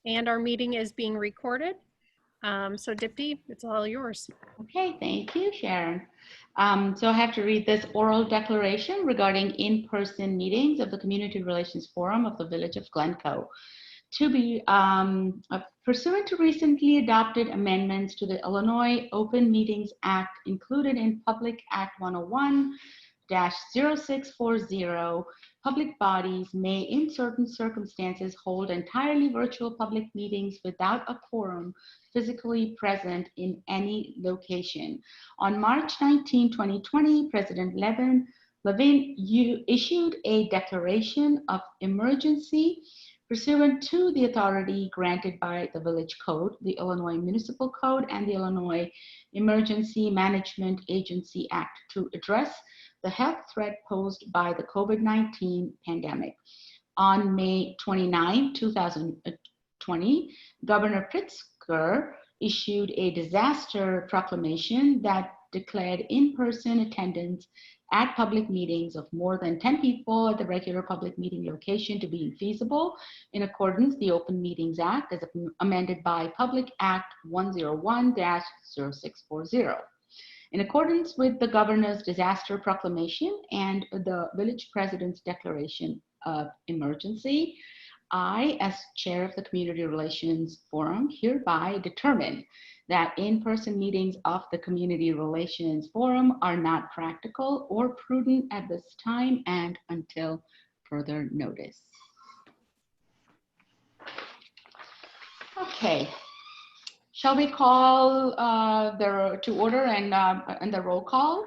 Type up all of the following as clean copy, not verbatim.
And our meeting is being recorded. So Dipti, it's all yours. Okay, thank you, Sharon. So I have to read this oral declaration regarding in-person meetings of the Community Relations Forum of the Village of Glencoe. To be pursuant to recently adopted amendments to the Illinois Open Meetings Act included in Public Act 101-0640, public bodies may, in certain circumstances, hold entirely virtual public meetings without a quorum physically present in any location. On March 19, 2020, President Levin issued a declaration of emergency pursuant to the authority granted by the Village Code, the Illinois Municipal Code, and the Illinois Emergency Management Agency Act to address the health threat posed by the COVID-19 pandemic. On May 29, 2020, Governor Pritzker issued a disaster proclamation that declared in-person attendance at public meetings of more than 10 people at the regular public meeting location to be infeasible in accordance with the Open Meetings Act as amended by Public Act 101-0640. In accordance with the governor's disaster proclamation and the village president's declaration of emergency, I, as chair of the Community Relations Forum, hereby determine that in-person meetings of the Community Relations Forum are not practical or prudent at this time and until further notice. Okay. Shall we call to order and the roll call?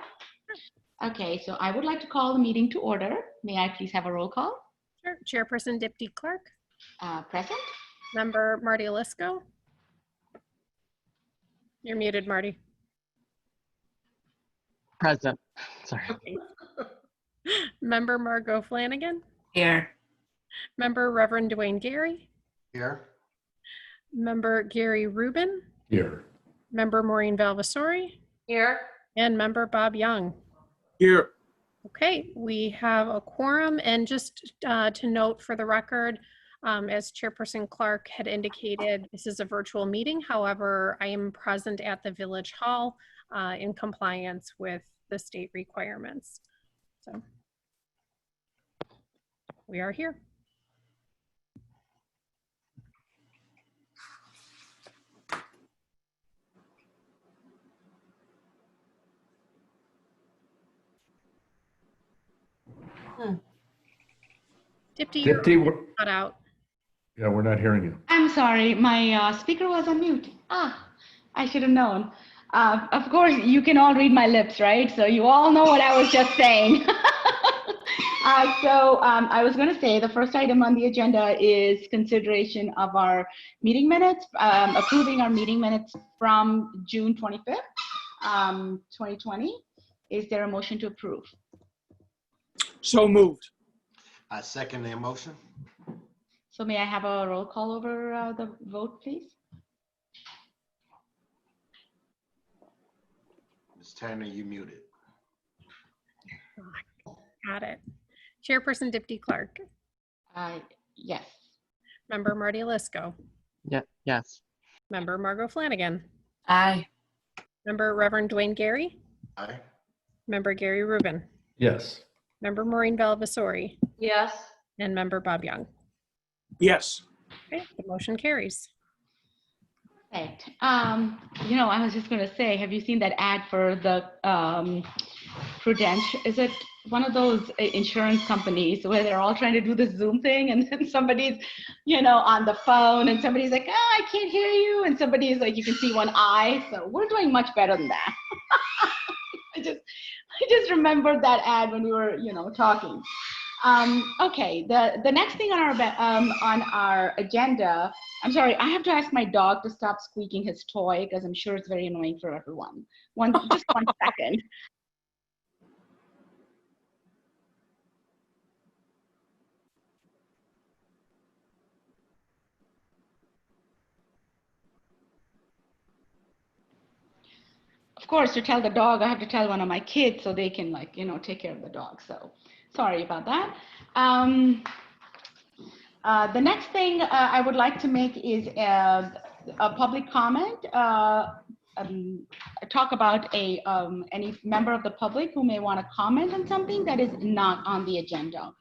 Okay, so I would like to call the meeting to order. May I please have a roll call? Sure. Chairperson Dipti Clark. Present. Member Marty Lisko. You're muted, Marty. Present. Sorry. Okay. Member Margot Flanagan. Here. Member Reverend Dwayne Gary. Here. Member Gary Rubin. Here. Member Maureen Valvassori. Here. And Member Bob Young. Here. Okay, we have a quorum, and just to note for the record, as Chairperson Clark had indicated, this is a virtual meeting. However, I am present at the Village Hall in compliance with the state requirements. So we are here. Dipti, you're cut out. Yeah, we're not hearing you. I'm sorry, my speaker was on mute. I should have known. Of course, you can all read my lips, right? So you all know what I was just saying. I was going to say the first item on the agenda is consideration of our meeting minutes, approving our meeting minutes from June 25th, 2020. Is there a motion to approve? So moved. I second the motion. So may I have a roll call over the vote, please? Ms. Tanner, you muted. Got it. Chairperson Dipti Clark. Yes. Member Marty Lisko. Yeah. Yes. Member Margot Flanagan. Aye. Member Reverend Dwayne Gary. Aye. Member Gary Rubin. Yes. Member Maureen Valvassori. Yes. And Member Bob Young. Yes. Okay, the motion carries. Right. You know, I was just going to say, have you seen that ad for the Prudential? Is it one of those insurance companies where they're all trying to do the Zoom thing, and then somebody's, you know, on the phone, and somebody's like, "Oh, I can't hear you," and somebody's like, you can see one eye. So we're doing much better than that. I just remembered that ad when we were, you know, talking. Okay, the next thing on our agenda, I'm sorry, I have to ask my dog to stop squeaking his toy because I'm sure it's very annoying for everyone. Just 1 second. Of course, to tell the dog, I have to tell one of my kids so they can, like, you know, take care of the dog. So sorry about that. The next thing I would like to make is a public comment. Talk about any member of the public who may want to comment on something that is not on the agenda.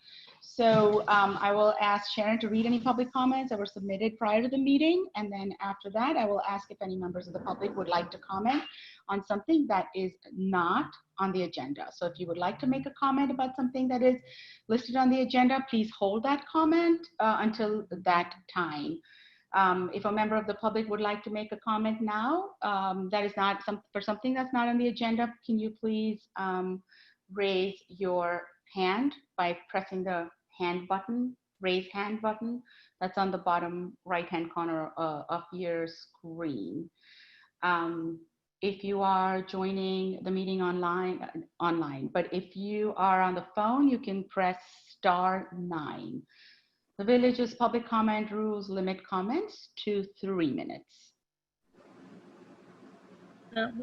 So I will ask Sharon to read any public comments that were submitted prior to the meeting. And then after that, I will ask if any members of the public would like to comment on something that is not on the agenda. So if you would like to make a comment about something that is listed on the agenda, please hold that comment until that time. If a member of the public would like to make a comment now, that is not for something that's not on the agenda, can you please raise your hand by pressing the hand button, raise hand button, that's on the bottom right-hand corner of your screen. If you are joining the meeting online, but if you are on the phone, you can press *9. The village's public comment rules limit comments to 3 minutes.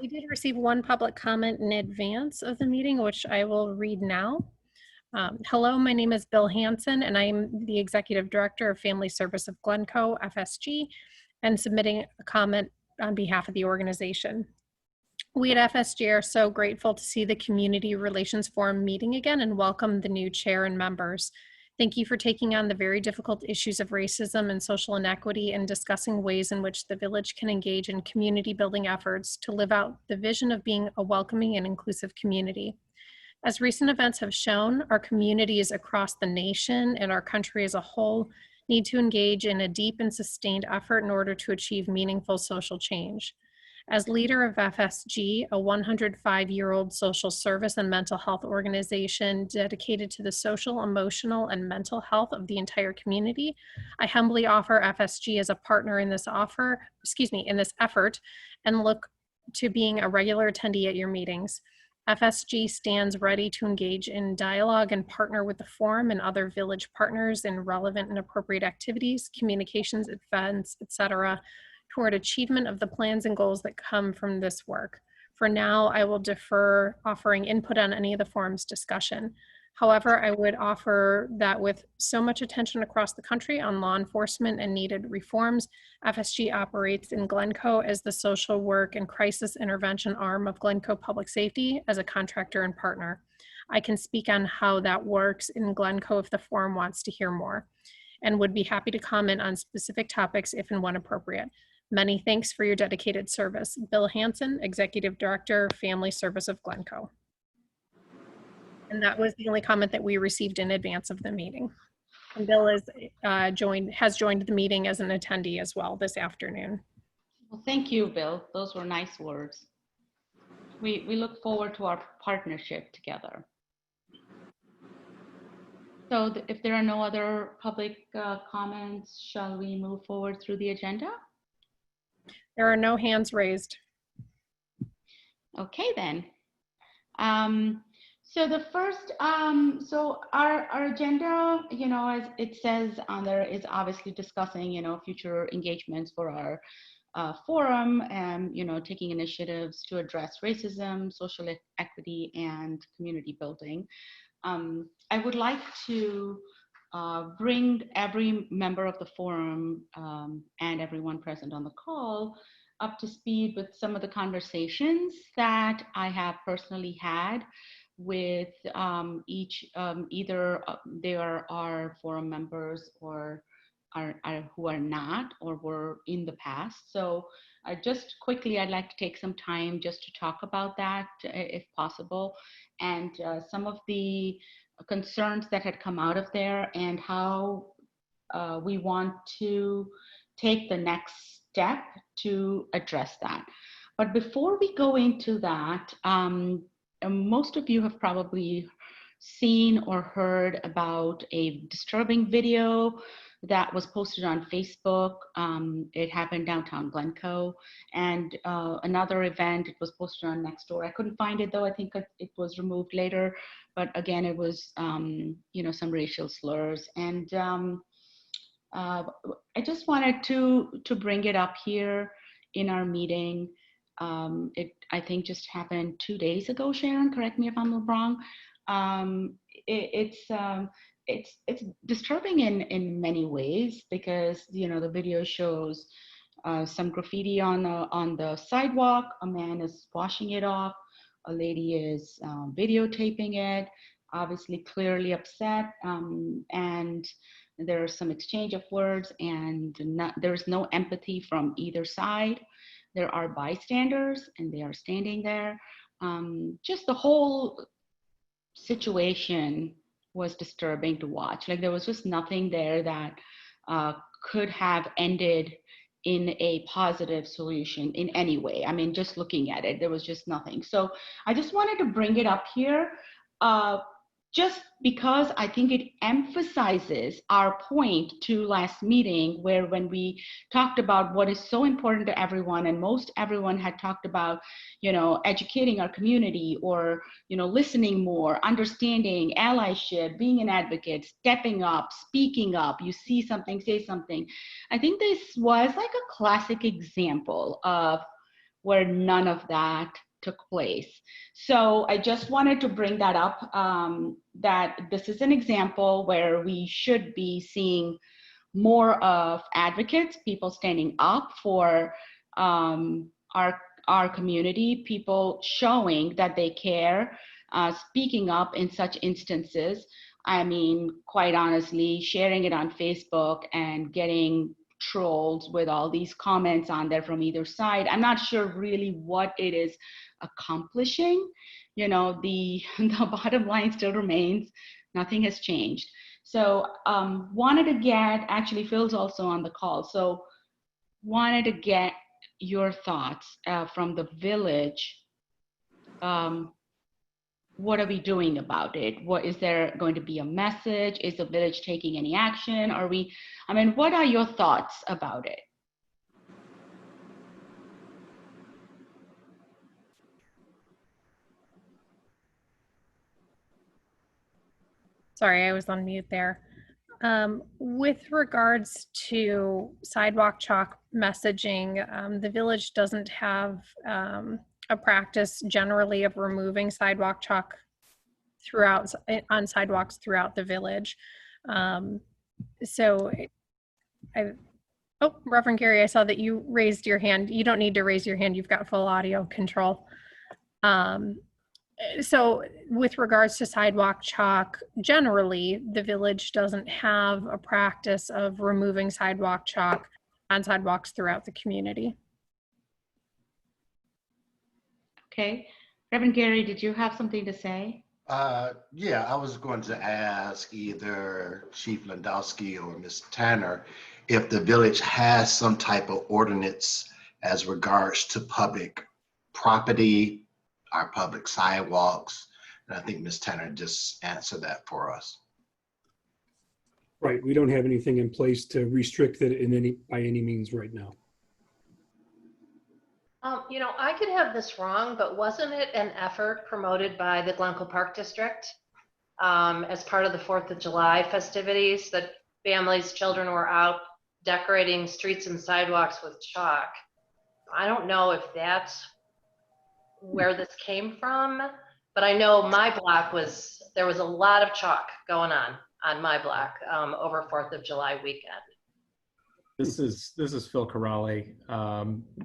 We did receive one public comment in advance of the meeting, which I will read now. Hello, my name is Bill Hansen, and I'm the Executive Director of Family Service of Glencoe, FSG, and submitting a comment on behalf of the organization. We at FSG are so grateful to see the Community Relations Forum meeting again and welcome the new chair and members. Thank you for taking on the very difficult issues of racism and social inequity and discussing ways in which the village can engage in community building efforts to live out the vision of being a welcoming and inclusive community. As recent events have shown, our communities across the nation and our country as a whole need to engage in a deep and sustained effort in order to achieve meaningful social change. As leader of FSG, a 105-year-old social service and mental health organization dedicated to the social, emotional, and mental health of the entire community, I humbly offer FSG as a partner in this effort and look to being a regular attendee at your meetings. FSG stands ready to engage in dialogue and partner with the forum and other village partners in relevant and appropriate activities, communications, events, etc., toward achievement of the plans and goals that come from this work. For now, I will defer offering input on any of the forum's discussion. However, I would offer that with so much attention across the country on law enforcement and needed reforms, FSG operates in Glencoe as the social work and crisis intervention arm of Glencoe Public Safety as a contractor and partner. I can speak on how that works in Glencoe if the forum wants to hear more, and would be happy to comment on specific topics if and when appropriate. Many thanks for your dedicated service. Bill Hansen, Executive Director, Family Service of Glencoe. And that was the only comment that we received in advance of the meeting. And Bill has joined the meeting as an attendee as well this afternoon. Well, thank you, Bill. Those were nice words. We look forward to our partnership together. So if there are no other public comments, shall we move forward through the agenda? There are no hands raised. Okay, then. So the first, so our agenda, as it says on there, is obviously discussing, future engagements for our forum and, taking initiatives to address racism, social equity, and community building. I would like to bring every member of the forum and everyone present on the call up to speed with some of the conversations that I have personally had with each, either they are our forum members or are who are not or were in the past. So just quickly, I'd like to take some time just to talk about that if possible, and some of the concerns that had come out of there and how we want to take the next step to address that. But before we go into that, most of you have probably seen or heard about a disturbing video that was posted on Facebook. It happened downtown Glencoe, and another event, it was posted on Nextdoor. I couldn't find it though. I think it was removed later, but again, it was some racial slurs. And I just wanted to bring it up here in our meeting. It, I think, just happened 2 days ago, Sharon, correct me if I'm wrong. it's disturbing in many ways because the video shows some graffiti on the sidewalk. A man is washing it off. A lady is videotaping it, obviously clearly upset, and there's some exchange of words, and there's no empathy from either side. There are bystanders, and they are standing there. Just the whole situation was disturbing to watch. Like there was just nothing there that could have ended in a positive solution in any way. I mean, just looking at it, there was just nothing. So I just wanted to bring it up here, just because I think it emphasizes our point to last meeting, where when we talked about what is so important to everyone, and most everyone had talked about, educating our community, or, listening more, understanding allyship, being an advocate, stepping up, speaking up. You see something, say something. I think this was like a classic example of where none of that took place. So I just wanted to bring that up, that this is an example where we should be seeing more of advocates, people standing up for our community, people showing that they care, speaking up in such instances. I mean, quite honestly, sharing it on Facebook and getting trolled with all these comments on there from either side, I'm not sure really what it is accomplishing. The bottom line still remains, nothing has changed. So wanted to get, actually Phil's also on the call, so wanted to get your thoughts from the village. What are we doing about it? Is there going to be a message? Is the village taking any action? What are your thoughts about it? Sorry, I was on mute there. With regards to sidewalk chalk messaging, the village doesn't have a practice generally of removing sidewalk chalk on sidewalks throughout the village. Reverend Gary, I saw that you raised your hand. You don't need to raise your hand. You've got full audio control. So with regards to sidewalk chalk, generally, the village doesn't have a practice of removing sidewalk chalk on sidewalks throughout the community. Okay. Reverend Gary, did you have something to say? Yeah, I was going to ask either Chief Landowski or Ms. Tanner if the village has some type of ordinance as regards to public property, our public sidewalks. And I think Ms. Tanner just answered that for us. Right. We don't have anything in place to restrict it by any means right now. I could have this wrong, but wasn't it an effort promoted by the Glencoe Park District as part of the 4th of July festivities that families, children were out decorating streets and sidewalks with chalk? I don't know if that's where this came from, but I know my block there was a lot of chalk going on my block over 4th of July weekend. This is Phil Corrali.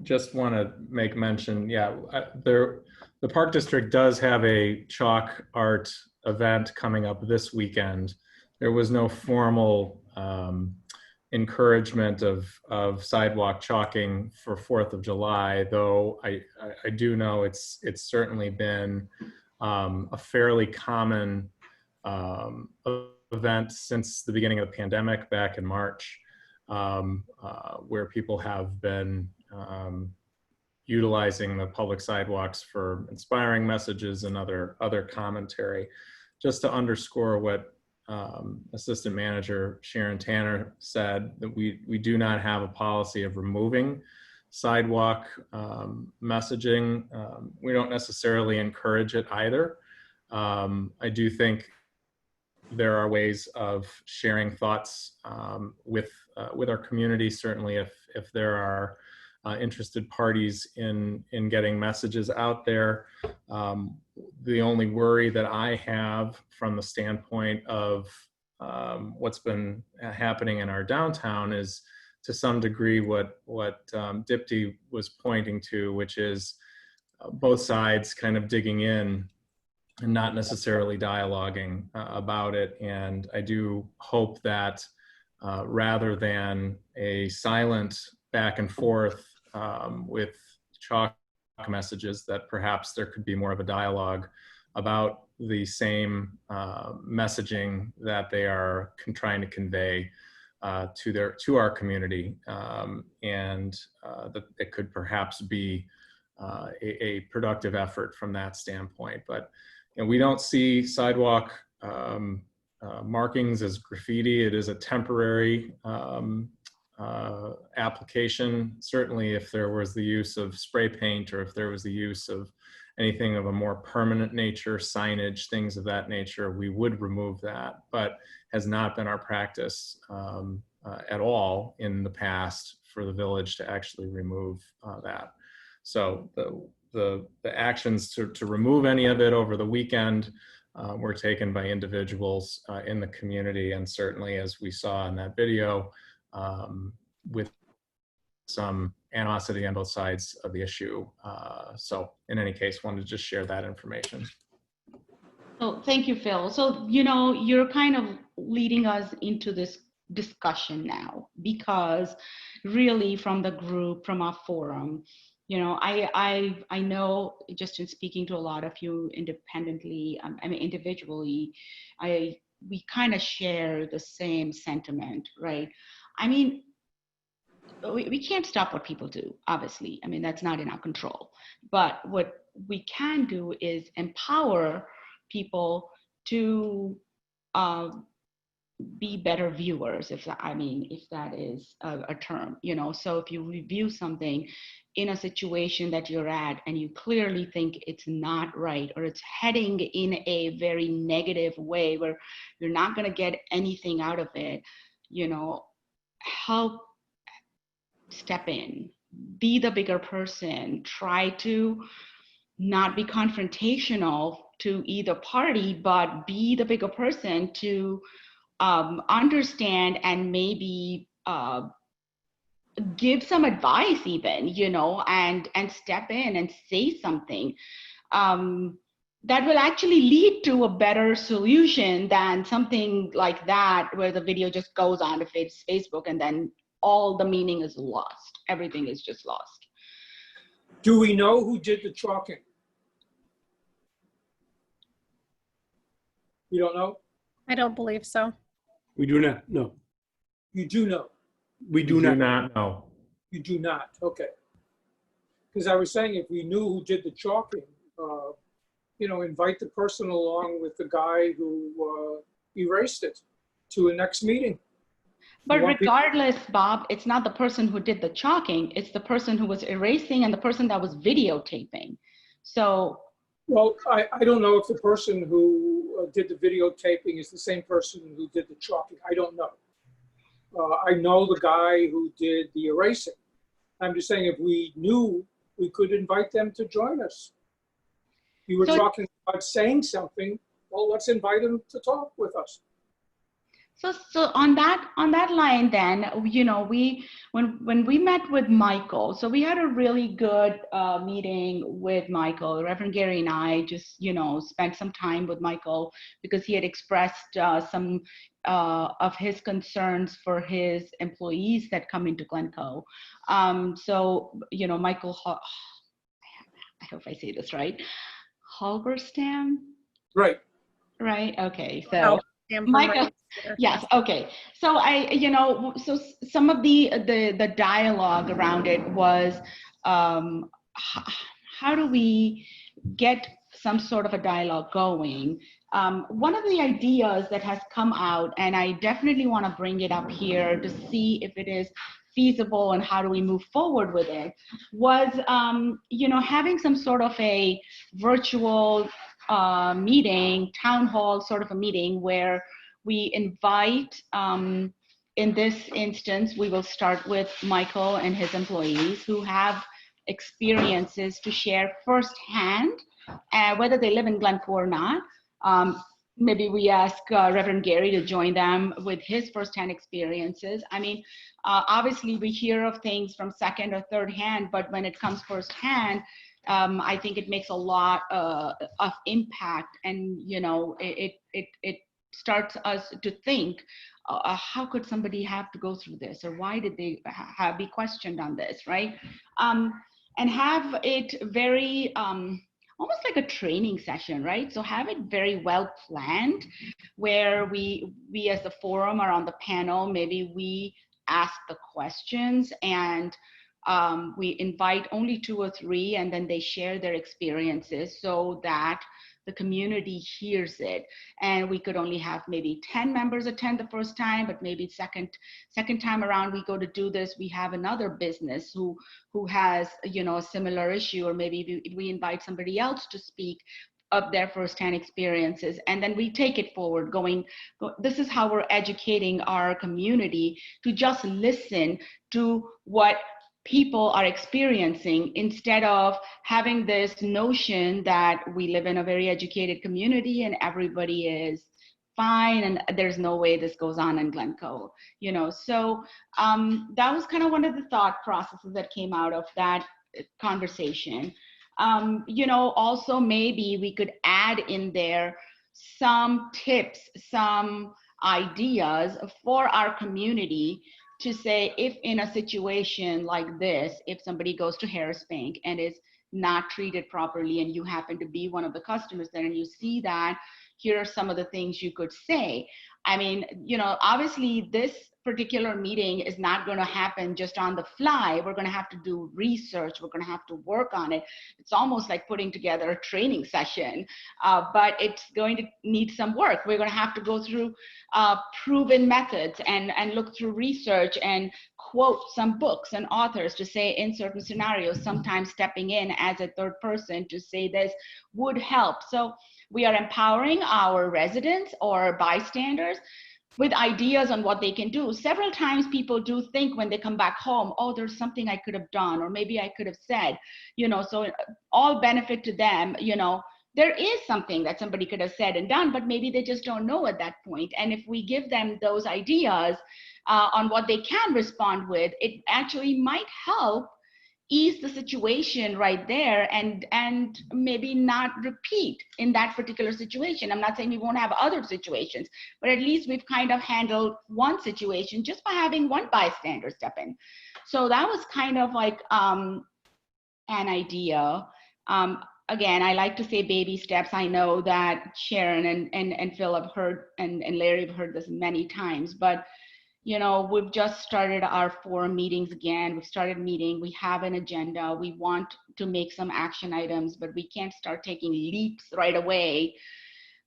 Just want to make mention, the Park District does have a chalk art event coming up this weekend. There was no formal encouragement of sidewalk chalking for 4th of July, though I do know it's certainly been a fairly common event since the beginning of the pandemic back in March. Where people have been utilizing the public sidewalks for inspiring messages and other commentary. Just to underscore what Assistant Manager Sharon Tanner said, that we do not have a policy of removing sidewalk messaging. We don't necessarily encourage it either. I do think there are ways of sharing thoughts with our community. Certainly, if there are interested parties in getting messages out there. The only worry that I have from the standpoint of what's been happening in our downtown is to some degree what Dipti was pointing to, which is both sides kind of digging in and not necessarily dialoguing about it. And I do hope that rather than a silent back and forth with chalk messages, that perhaps there could be more of a dialogue about the same messaging that they are trying to convey to our community, and that it could perhaps be a productive effort from that standpoint. But we don't see sidewalk markings as graffiti. It is a temporary application. Certainly if there was the use of spray paint, or if there was the use of anything of a more permanent nature, signage, things of that nature, we would remove that, but has not been our practice at all in the past for the village to actually remove that. So the actions to remove any of it over the weekend were taken by individuals in the community, and certainly, as we saw in that video, with some animosity on both sides of the issue. So in any case, wanted to just share that information. Oh, thank you, Phil. So, you're kind of leading us into this discussion now, because really from the group, from our forum, I know, just in speaking to a lot of you independently, individually, we kind of share the same sentiment, right? I mean, we can't stop what people do, obviously. I mean, that's not in our control. But what we can do is empower people to be better viewers, if that is a term, So if you review something in a situation that you're at and you clearly think it's not right, or it's heading in a very negative way where you're not going to get anything out of it, help step in, be the bigger person, try to not be confrontational to either party, but be the bigger person to understand and maybe give some advice even, and step in and say something that will actually lead to a better solution than something like that, where the video just goes on to Facebook and then all the meaning is lost. Everything is just lost. Do we know who did the chalking? You don't know? I don't believe so. We do not, no. You do know? We do not. know. You do not, okay. Because I was saying, if we knew who did the chalking, invite the person along with the guy who erased it to a next meeting. But regardless, Bob, it's not the person who did the chalking, it's the person who was erasing and the person that was videotaping. So. Well, I don't know if the person who did the videotaping is the same person who did the chalking. I don't know. I know the guy who did the erasing. I'm just saying, if we knew, we could invite them to join us. You were talking about saying something. Well, let's invite them to talk with us. So on that line, then, when we met with Michael, so we had a really good meeting with Michael. Reverend Gary and I just spent some time with Michael because he had expressed some of his concerns for his employees that come into Glencoe. So Michael, I hope I say this right, Halberstam. Right. Okay. So. Michael, yes, okay. So so some of the dialogue around it was, how do we get some sort of a dialogue going? One of the ideas that has come out, and I definitely want to bring it up here to see if it is feasible and how do we move forward with it, was having some sort of a virtual meeting, town hall sort of a meeting, where we invite, in this instance, we will start with Michael and his employees who have experiences to share firsthand, whether they live in Glencoe or not, maybe we ask Reverend Gary to join them with his firsthand experiences. I mean, obviously we hear of things from second or third hand, but when it comes firsthand, I think it makes a lot of impact, and you know, it starts us to think, how could somebody have to go through this, or why did they be questioned on this, right? And have it very almost like a training session, right? So have it very well planned, where we as the forum are on the panel, maybe we ask the questions, and we invite only 2 or 3, and then they share their experiences so that the community hears it. And we could only have maybe 10 members attend the first time, but maybe second time around we go to do this, we have another business who has, you know, a similar issue, or maybe we invite somebody else to speak of their firsthand experiences, and then we take it forward going, this is how we're educating our community to just listen to what people are experiencing, instead of having this notion that we live in a very educated community and everybody is fine and there's no way this goes on in Glencoe, you know. So that was kind of one of the thought processes that came out of that conversation. You know, also maybe we could add in there some tips, some ideas for our community to say, if in a situation like this, if somebody goes to Harris Bank and is not treated properly, and you happen to be one of the customers there and you see that, here are some of the things you could say. I mean, you know, obviously this particular meeting is not going to happen just on the fly. We're going to have to do research. We're going to have to work on it. It's almost like putting together a training session, but it's going to need some work. We're going to have to go through proven methods and look through research and quote some books and authors to say, in certain scenarios, sometimes stepping in as a third person to say this would help. So we are empowering our residents or bystanders with ideas on what they can do. Several times people do think when they come back home, oh, there's something I could have done, or maybe I could have said, you know, so all benefit to them, you know, there is something that somebody could have said and done, but maybe they just don't know at that point. And if we give them those ideas on what they can respond with, it actually might help ease the situation right there, and maybe not repeat in that particular situation. I'm not saying we won't have other situations, but at least we've kind of handled one situation just by having one bystander step in. So that was kind of like an idea. Again, I like to say baby steps. I know that Sharon and Phil have heard, and Larry have heard this many times, but you know, we've just started our forum meetings again. We've started meeting, we have an agenda. We want to make some action items, but we can't start taking leaps right away.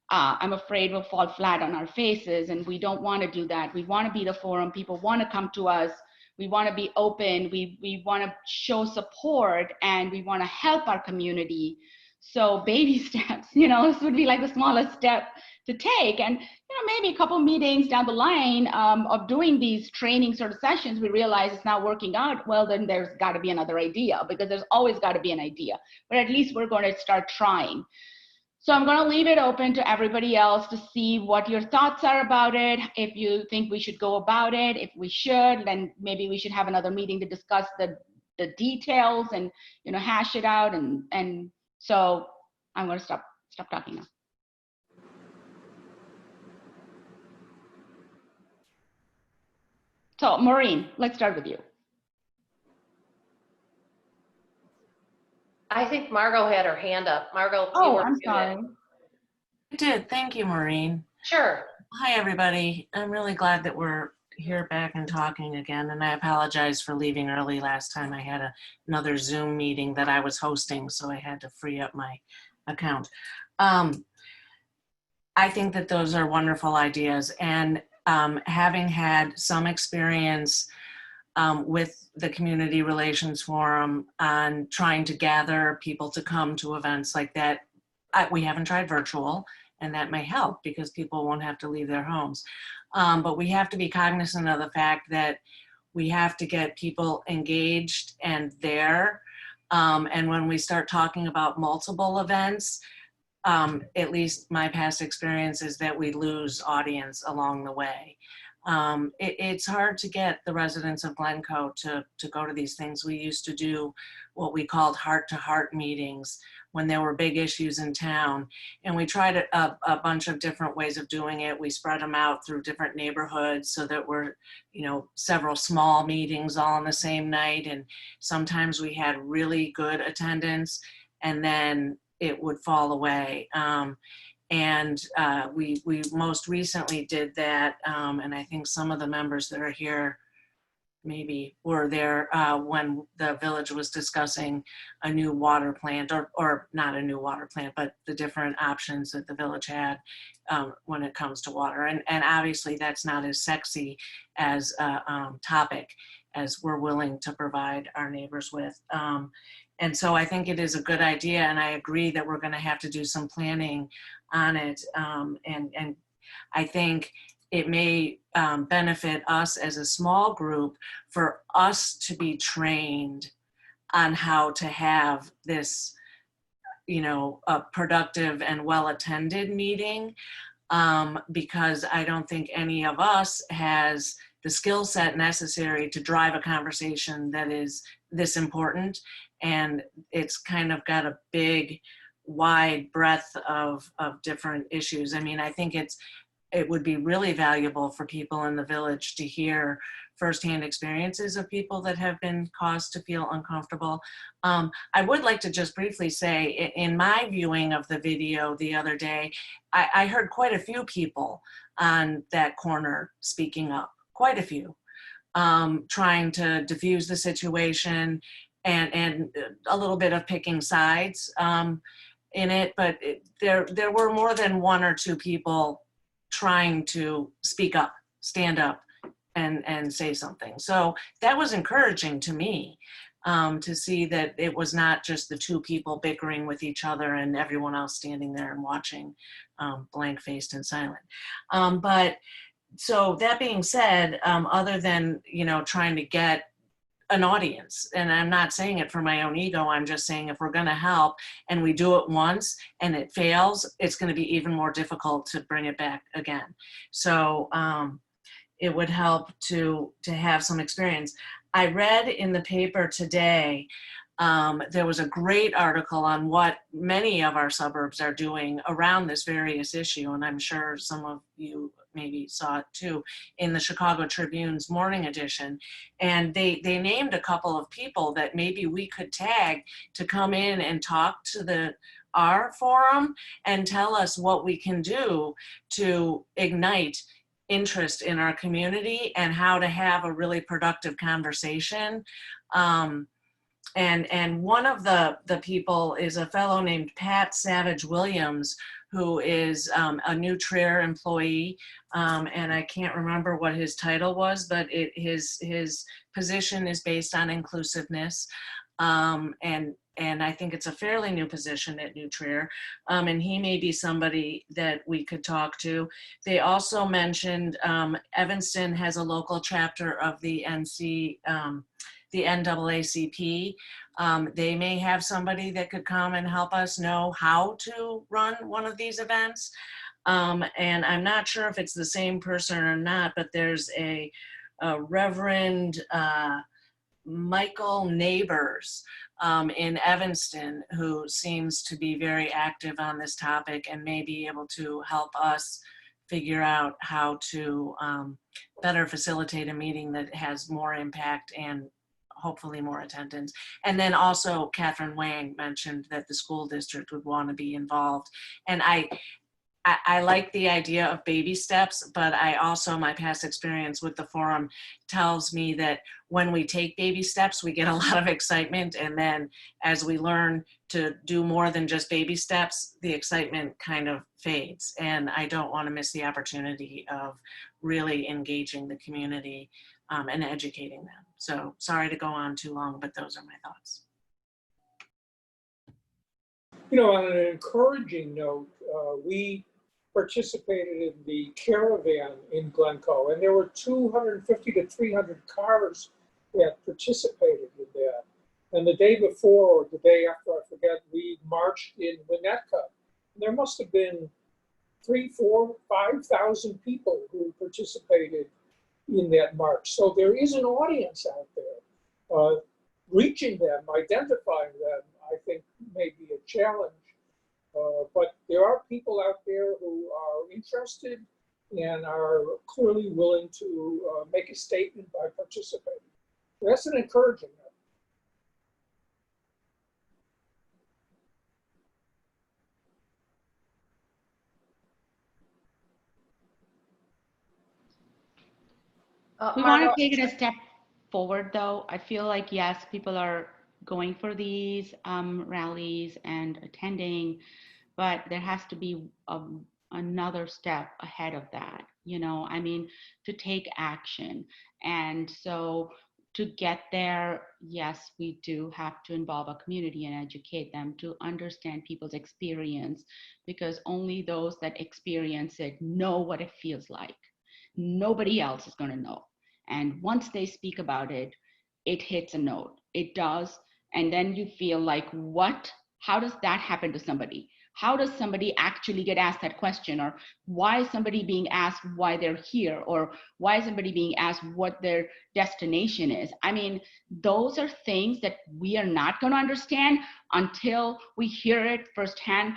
I'm afraid we'll fall flat on our faces, and we don't want to do that. We want to be the forum. People want to come to us. We want to be open. We want to show support, and we want to help our community. So baby steps, you know, this would be like the smallest step to take. And, you know, maybe a couple meetings down the line of doing these training sort of sessions, we realize it's not working out. Well, then there's got to be another idea, because there's always got to be an idea. But at least we're going to start trying. So I'm going to leave it open to everybody else to see what your thoughts are about it. If you think we should go about it, if we should, then maybe we should have another meeting to discuss the details and, you know, hash it out. And so I'm going to stop talking now. So Maureen, let's start with you. I think Margot had her hand up. Margot. Oh, I'm sorry. I did. Thank you, Maureen. Sure. Hi, everybody. I'm really glad that we're here back and talking again. And I apologize for leaving early last time. I had another Zoom meeting that I was hosting, so I had to free up my account. I think that those are wonderful ideas. And having had some experience with the Community Relations Forum on trying to gather people to come to events like that, we haven't tried virtual, and that may help because people won't have to leave their homes. But we have to be cognizant of the fact that we have to get people engaged and there. And when we start talking about multiple events, at least my past experience is that we lose audience along the way. It's hard to get the residents of Glencoe to go to these things. We used to do what we called heart-to-heart meetings when there were big issues in town. And we tried a bunch of different ways of doing it. We spread them out through different neighborhoods so that we're, several small meetings all on the same night. And sometimes we had really good attendance and then it would fall away. We most recently did that, and I think some of the members that are here maybe were there when the village was discussing a new water plant, or not a new water plant, but the different options that the village had when it comes to water. And obviously that's not as sexy as a topic as we're willing to provide our neighbors with. And so I think it is a good idea, and I agree that we're going to have to do some planning on it. And I think it may benefit us as a small group for us to be trained on how to have this, a productive and well-attended meeting, because I don't think any of us has the skill set necessary to drive a conversation that is this important. And it's kind of got a big, wide breadth of different issues. I mean, I think it would be really valuable for people in the village to hear firsthand experiences of people that have been caused to feel uncomfortable. I would like to just briefly say, in my viewing of the video the other day, I heard quite a few people on that corner speaking up, quite a few, trying to diffuse the situation and a little bit of picking sides in it, but there were more than one or two people trying to speak up, stand up, and say something. So that was encouraging to me, to see that it was not just the two people bickering with each other and everyone else standing there and watching, blank-faced and silent. But so that being said, other than, trying to get an audience, and I'm not saying it for my own ego, I'm just saying if we're gonna help and we do it once and it fails, it's gonna be even more difficult to bring it back again. So it would help to have some experience. I read in the paper today, there was a great article on what many of our suburbs are doing around this various issue, and I'm sure some of you maybe saw it too, in the Chicago Tribune's morning edition. And they named a couple of people that maybe we could tag to come in and talk to our forum and tell us what we can do to ignite interest in our community and how to have a really productive conversation. And one of the people is a fellow named Pat Savage Williams, who is a New Trier employee, and I can't remember what his title was, but his position is based on inclusiveness, and I think it's a fairly new position at New Trier, and he may be somebody that we could talk to. They also mentioned Evanston has a local chapter of the NAACP. They may have somebody that could come and help us know how to run one of these events. And I'm not sure if it's the same person or not, but there's a Reverend Michael Neighbors in Evanston who seems to be very active on this topic and may be able to help us figure out how to better facilitate a meeting that has more impact and hopefully more attendance. And then also Catherine Wang mentioned that the school district would want to be involved. And I like the idea of baby steps, but I also, my past experience with the forum tells me that when we take baby steps, we get a lot of excitement. And then as we learn to do more than just baby steps, the excitement kind of fades. And I don't want to miss the opportunity of really engaging the community and educating them. So sorry to go on too long, but those are my thoughts. On an encouraging note, we participated in the caravan in Glencoe, and there were 250 to 300 cars that participated in that. And the day before or the day after, I forget, we marched in Winnetka there must have been 3, 4, 5,000 people who participated in that march. So there is an audience out there. Reaching them, identifying them, I think may be a challenge. But there are people out there who are interested and are clearly willing to make a statement by participating. That's an encouraging note. We Margot, want to take it a step forward, though. I feel like, yes, people are going for these rallies and attending, but there has to be another step ahead of that, you know, I mean, to take action. And so to get there, yes, we do have to involve a community and educate them to understand people's experience, because only those that experience it know what it feels like. Nobody else is going to know. And once they speak about it, it hits a note. It does. And then you feel like, what? How does that happen to somebody? How does somebody actually get asked that question? Or why is somebody being asked why they're here? Or why is somebody being asked what their destination is? I mean, those are things that we are not going to understand until we hear it firsthand,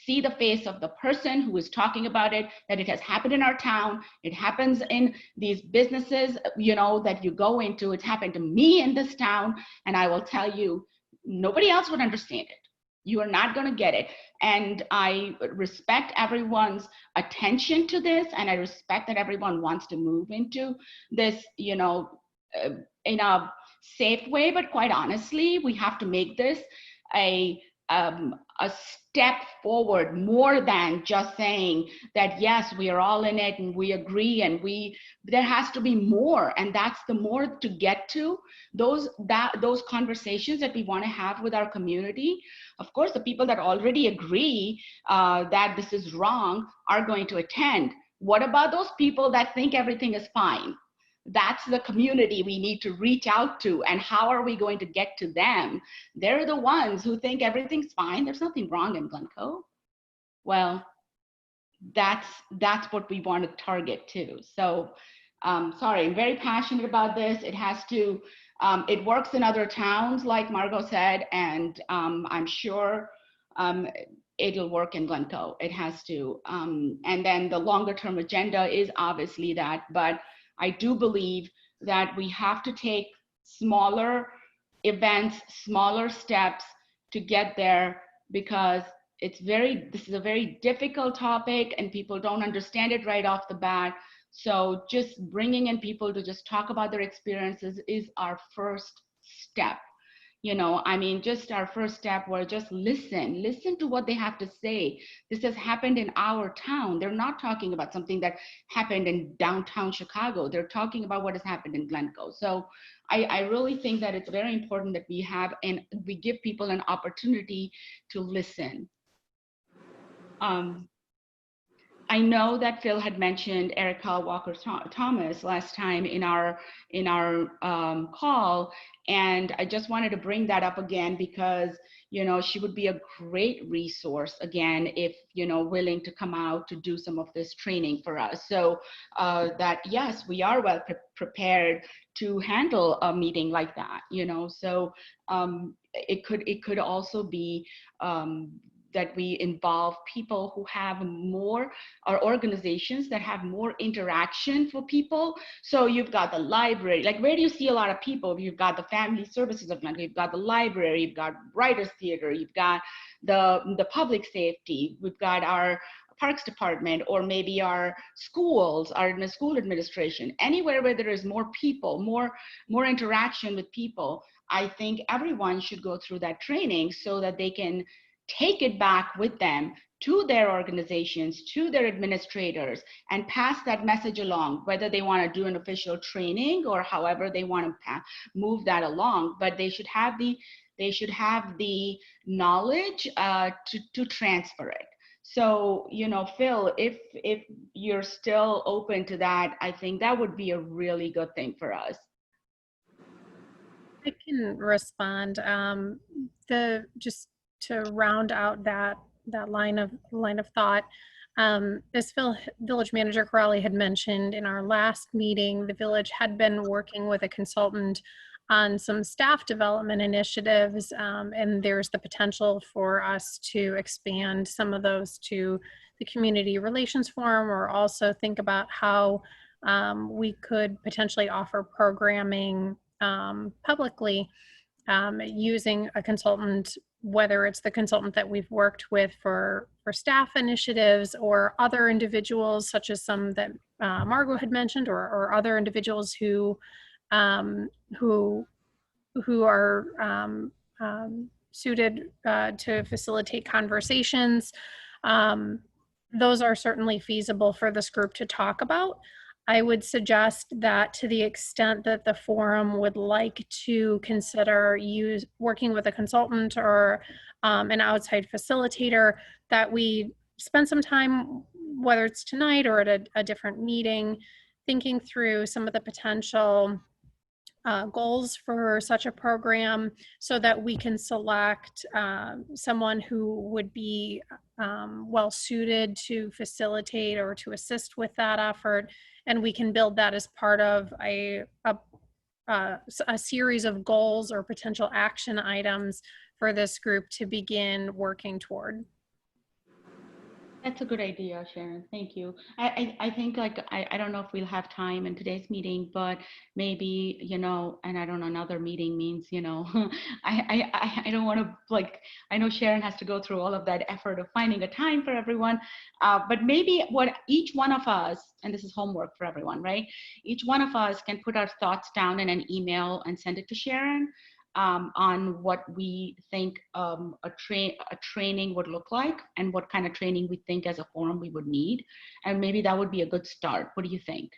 see the face of the person who is talking about it, that it has happened in our town. It happens in these businesses, you know, that you go into. It's happened to me in this town. And I will tell you, nobody else would understand it. You are not going to get it. And I respect everyone's attention to this. And I respect that everyone wants to move into this, you know, in a safe way. But quite honestly, we have to make this a step forward, more than just saying that, yes, we are all in it and we agree, and there has to be more. And that's the more to get to those conversations that we want to have with our community. Of course, the people that already agree that this is wrong are going to attend. What about those people that think everything is fine? That's the community we need to reach out to. And how are we going to get to them? They're the ones who think everything's fine. There's nothing wrong in Glencoe. Well, that's what we want to target too. So sorry, I'm very passionate about this. It has to, it works in other towns, like Margot said, and I'm sure it'll work in Glencoe. It has to. And then the longer term agenda is obviously that, but I do believe that we have to take smaller events, smaller steps to get there, because this is a very difficult topic and people don't understand it right off the bat. So just bringing in people to just talk about their experiences is our first step. You know, I mean, just our first step where just listen to what they have to say. This has happened in our town. They're not talking about something that happened in downtown Chicago. They're talking about what has happened in Glencoe. So I really think that it's very important that we give people an opportunity to listen. I know that Phil had mentioned Erica Walker Thomas last time in our call, and I just wanted to bring that up again because, you know, she would be a great resource again if, you know, willing to come out to do some of this training for us. So that, yes, we are well prepared to handle a meeting like that, you know. So it could also be that we involve people who have more, or organizations that have more interaction for people. So you've got the library, like where do you see a lot of people? You've got the family services of Glencoe, you've got the library, you've got Writers Theater, you've got the public safety, we've got our Parks Department, or maybe our schools, our school administration, anywhere where there is more people, more interaction with people. I think everyone should go through that training so that they can take it back with them to their organizations, to their administrators, and pass that message along, whether they want to do an official training or however they want to move that along. But they should have the knowledge to transfer it. So, you know, Phil, if you're still open to that, I think that would be a really good thing for us. I can respond. Just to round out that that line of thought. As Village Manager Corrali had mentioned in our last meeting, the village had been working with a consultant on some staff development initiatives, and there's the potential for us to expand some of those to the Community Relations Forum, or also think about how we could potentially offer programming publicly using a consultant, whether it's the consultant that we've worked with for staff initiatives, or other individuals such as some that Margot had mentioned, or other individuals who are suited to facilitate conversations. Those are certainly feasible for this group to talk about. I would suggest that to the extent that the forum would like to consider working with a consultant or an outside facilitator, that we spend some time, whether it's tonight or at a different meeting, thinking through some of the potential goals for such a program, so that we can select someone who would be well suited to facilitate or to assist with that effort, and we can build that as part of a series of goals or potential action items for this group to begin working toward. That's a good idea, Sharon. Thank you. I think, like, I don't know if we'll have time in today's meeting, but maybe, you know, and I don't know, another meeting means, you know, I don't want to, like, I know Sharon has to go through all of that effort of finding a time for everyone, but maybe what each one of us, and this is homework for everyone, right? Each one of us can put our thoughts down in an email and send it to Sharon. On what we think a training would look like, and what kind of training we think as a forum we would need. And maybe that would be a good start. What do you think?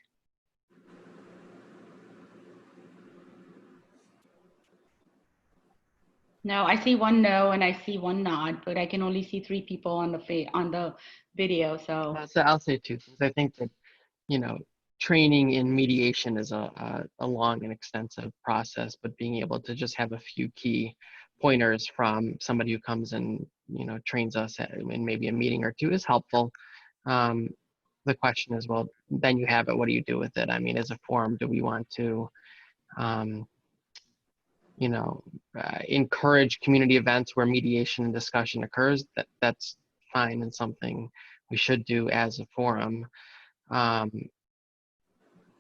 No, I see one no and I see one nod, but I can only see 3 people on the video. So I'll say 2 things. I think that, you know, training in mediation is a long and extensive process, but being able to just have a few key pointers from somebody who comes and, you know, trains us in maybe a meeting or 2 is helpful. The question is, well, then you have it, what do you do with it? I mean, as a forum, do we want to, you know, encourage community events where mediation and discussion occurs? That's fine and something we should do as a forum.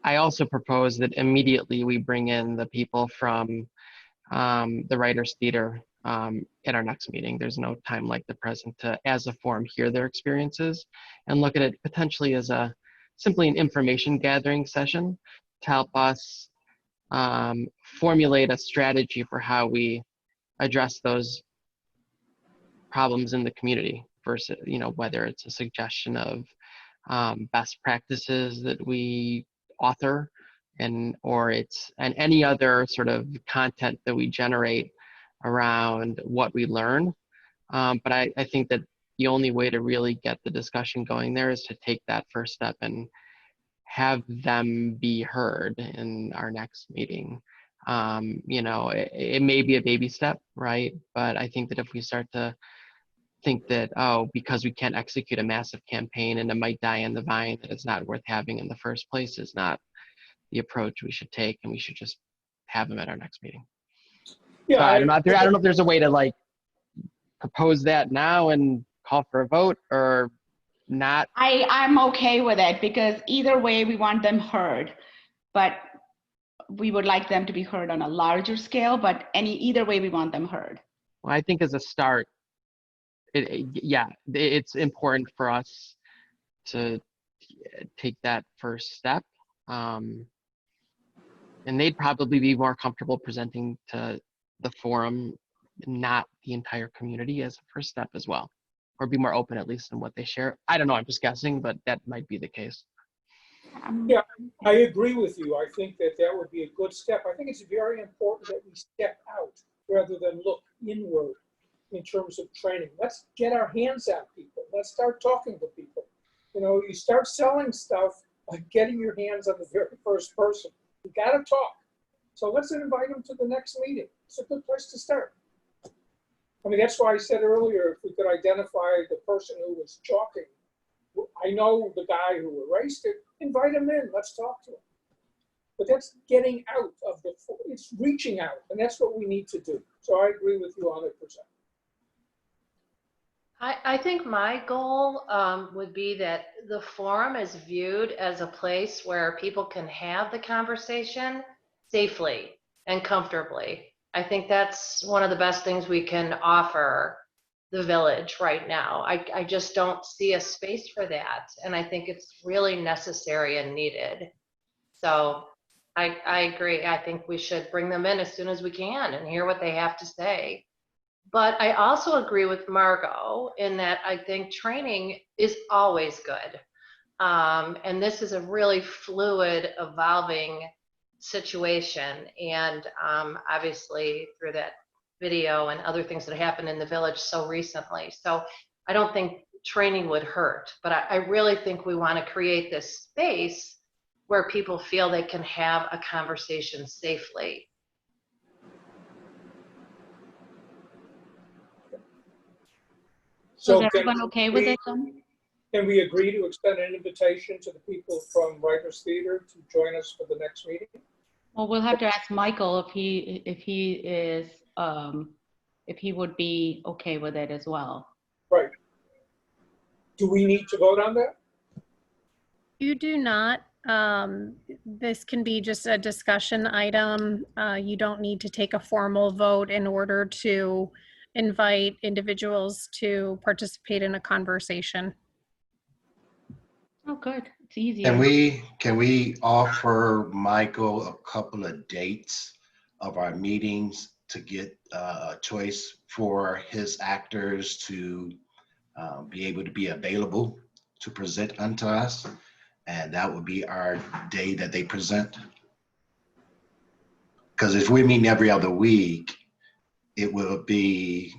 I also propose that immediately we bring in the people from the Writers Theater at our next meeting. There's no time like the present to, as a forum, hear their experiences and look at it potentially as simply an information gathering session to help us formulate a strategy for how we address those problems in the community, versus, you know, whether it's a suggestion of best practices that we author, or any other sort of content that we generate around what we learn. But I think that the only way to really get the discussion going there is to take that first step and have them be heard in our next meeting. You know, it may be a baby step, right? But I think that if we start to think that, oh, because we can't execute a massive campaign and it might die on the vine, that it's not worth having in the first place, is not the approach we should take, and we should just have them at our next meeting. Yeah, so I don't know if there's a way to, like, propose that now and call for a vote, or not. I'm okay with it, because either way we want them heard, but we would like them to be heard on a larger scale, but either way we want them heard. Well, I think as a start, it's important for us to take that first step. And they'd probably be more comfortable presenting to the forum, not the entire community, as a first step as well, or be more open, at least, in what they share. I don't know, I'm just guessing, but that might be the case. Yeah, I agree with you. I think that would be a good step. I think it's very important that we step out rather than look inward in terms of training. Let's get our hands at people. Let's start talking to people. You know, you start selling stuff by getting your hands on the very first person. You got to talk. So let's invite them to the next meeting. It's a good place to start. I mean, that's why I said earlier, if we could identify the person who was chalking, I know the guy who erased it, invite him in, let's talk to him. But that's getting out of the, it's reaching out, and that's what we need to do. So I agree with you 100%. I think my goal would be that the forum is viewed as a place where people can have the conversation safely and comfortably. I think that's one of the best things we can offer the village right now. I just don't see a space for that. And I think it's really necessary and needed. So I agree. I think we should bring them in as soon as we can and hear what they have to say. But I also agree with Margot in that I think training is always good. And this is a really fluid, evolving situation. And obviously through that video and other things that happened in the village so recently. So I don't think training would hurt, but I really think we want to create this space where people feel they can have a conversation safely. So is everyone okay with it then? Can we agree to extend an invitation to the people from Writers Theater to join us for the next meeting? Well, we'll have to ask Michael if he would be okay with it as well. Right. Do we need to vote on that? You do not. This can be just a discussion item. You don't need to take a formal vote in order to invite individuals to participate in a conversation. Oh, good. It's easier. Can we offer Michael a couple of dates of our meetings to get a choice for his actors to be able to be available to present unto us? And that would be our day that they present. Because if we're meeting every other week, it will be,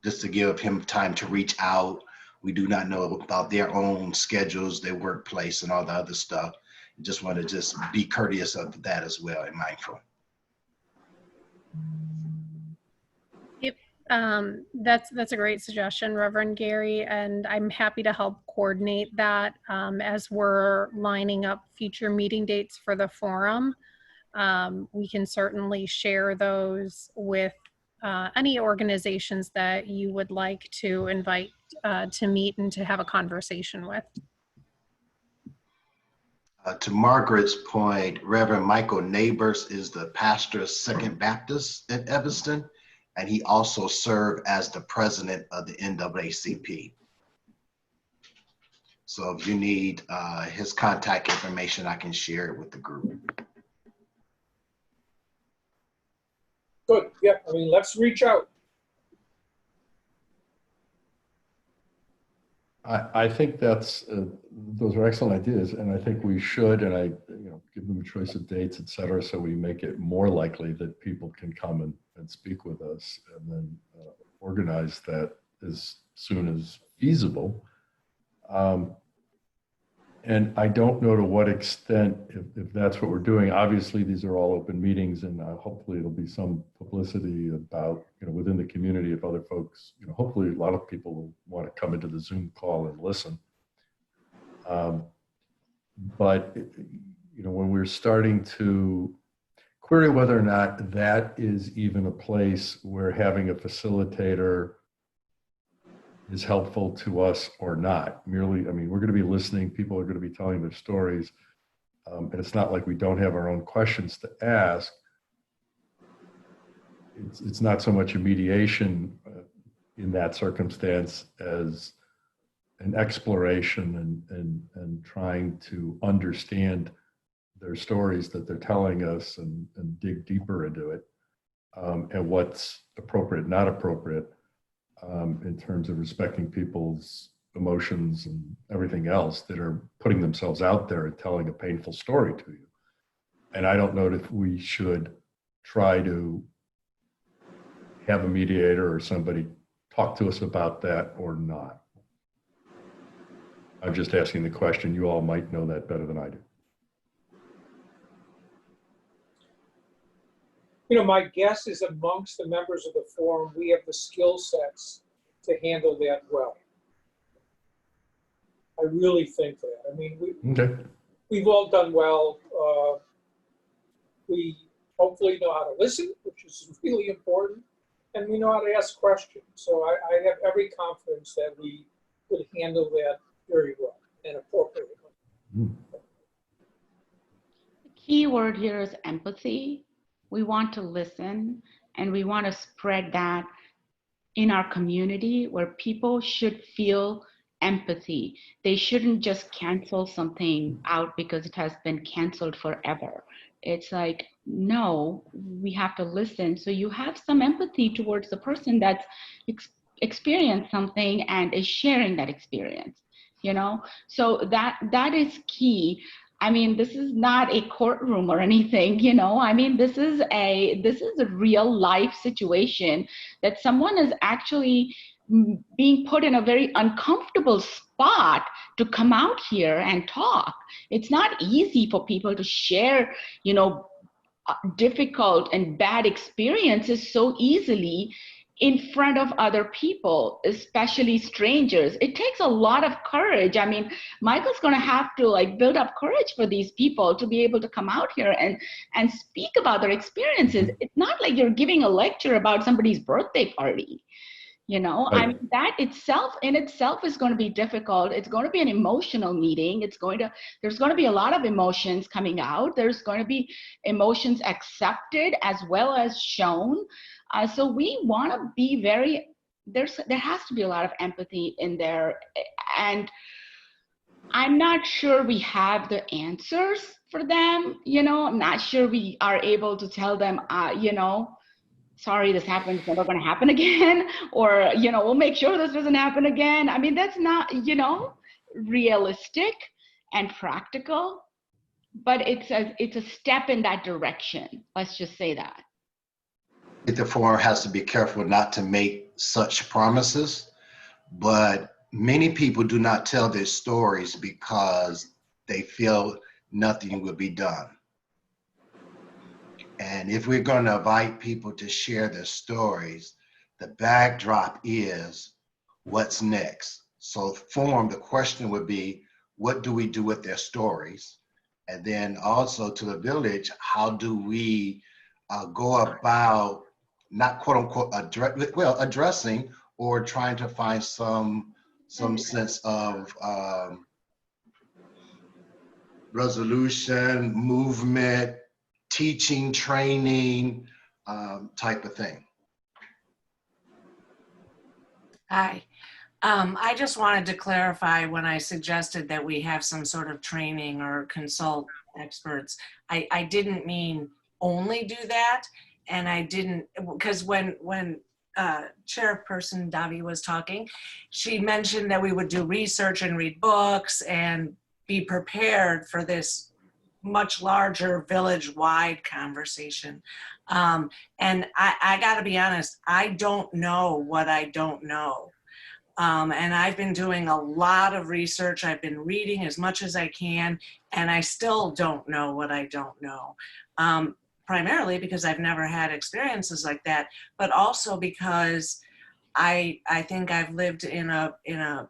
just to give him time to reach out. We do not know about their own schedules, their workplace, and all the other stuff. Just want to just be courteous of that as well and mindful. Yep, that's a great suggestion, Reverend Gary, and I'm happy to help coordinate that as we're lining up future meeting dates for the forum. We can certainly share those with any organizations that you would like to invite to meet and to have a conversation with. To Margaret's point, Reverend Michael Neighbors is the pastor of Second Baptist in Evanston, and he also served as the president of the NAACP. So if you need his contact information, I can share it with the group. Good. Yeah. I mean, let's reach out. I think those are excellent ideas, and I think we should, and I give them a choice of dates, et cetera, so we make it more likely that people can come and speak with us, and then organize that as soon as feasible. And I don't know to what extent, if that's what we're doing. Obviously, these are all open meetings, and hopefully there'll be some publicity about, within the community if other folks, hopefully a lot of people will want to come into the Zoom call and listen. But, when we're starting to query whether or not that is even a place where having a facilitator is helpful to us or not. Merely, we're going to be listening, people are going to be telling their stories, and it's not like we don't have our own questions to ask. It's not so much a mediation in that circumstance as an exploration and trying to understand their stories that they're telling us and dig deeper into it, and what's appropriate, not appropriate, in terms of respecting people's emotions and everything else that are putting themselves out there and telling a painful story to you. And I don't know if we should try to have a mediator or somebody talk to us about that or not. I'm just asking the question. You all might know that better than I do. You know, my guess is amongst the members of the forum, we have the skill sets to handle that well. I really think that. I mean, we've all done well. We hopefully know how to listen, which is really important, and we know how to ask questions. So I have every confidence that we could handle that very well and appropriately. Mm. The key word here is empathy. We want to listen, and we want to spread that in our community where people should feel empathy. They shouldn't just cancel something out because it has been canceled forever. It's like, no, we have to listen. So you have some empathy towards the person that's experienced something and is sharing that experience, you know? So that is key. I mean, this is not a courtroom or anything, you know? I mean, this is a real life situation that someone is actually being put in a very uncomfortable spot to come out here and talk. It's not easy for people to share, you know, difficult and bad experiences so easily in front of other people, especially strangers. It takes a lot of courage. I mean, Michael's going to have to like build up courage for these people to be able to come out here and speak about their experiences. It's not like you're giving a lecture about somebody's birthday party. You know, Right. I mean, that itself in itself is going to be difficult. It's going to be an emotional meeting. There's going to be a lot of emotions coming out. There's going to be emotions accepted as well as shown. So we want to be there has to be a lot of empathy in there. And I'm not sure we have the answers for them. You know, I'm not sure we are able to tell them, you know, sorry, this happened, it's never going to happen again, or, you know, we'll make sure this doesn't happen again. I mean, that's not, you know, realistic and practical, but it's a step in that direction. Let's just say that. The forum has to be careful not to make such promises, but many people do not tell their stories because they feel nothing will be done. And if we're going to invite people to share their stories, the backdrop is what's next. So the question would be, what do we do with their stories? And then also to the village, how do we go about not quote unquote addressing or trying to find some sense of resolution, movement, teaching, training, type of thing. Hi. I just wanted to clarify when I suggested that we have some sort of training or consult experts. I didn't mean only do that. And I didn't, because when Chairperson Davi was talking, she mentioned that we would do research and read books and be prepared for this much larger village-wide conversation. And I gotta be honest, I don't know what I don't know. And I've been doing a lot of research. I've been reading as much as I can, and I still don't know what I don't know. Primarily because I've never had experiences like that, but also because I think I've lived in a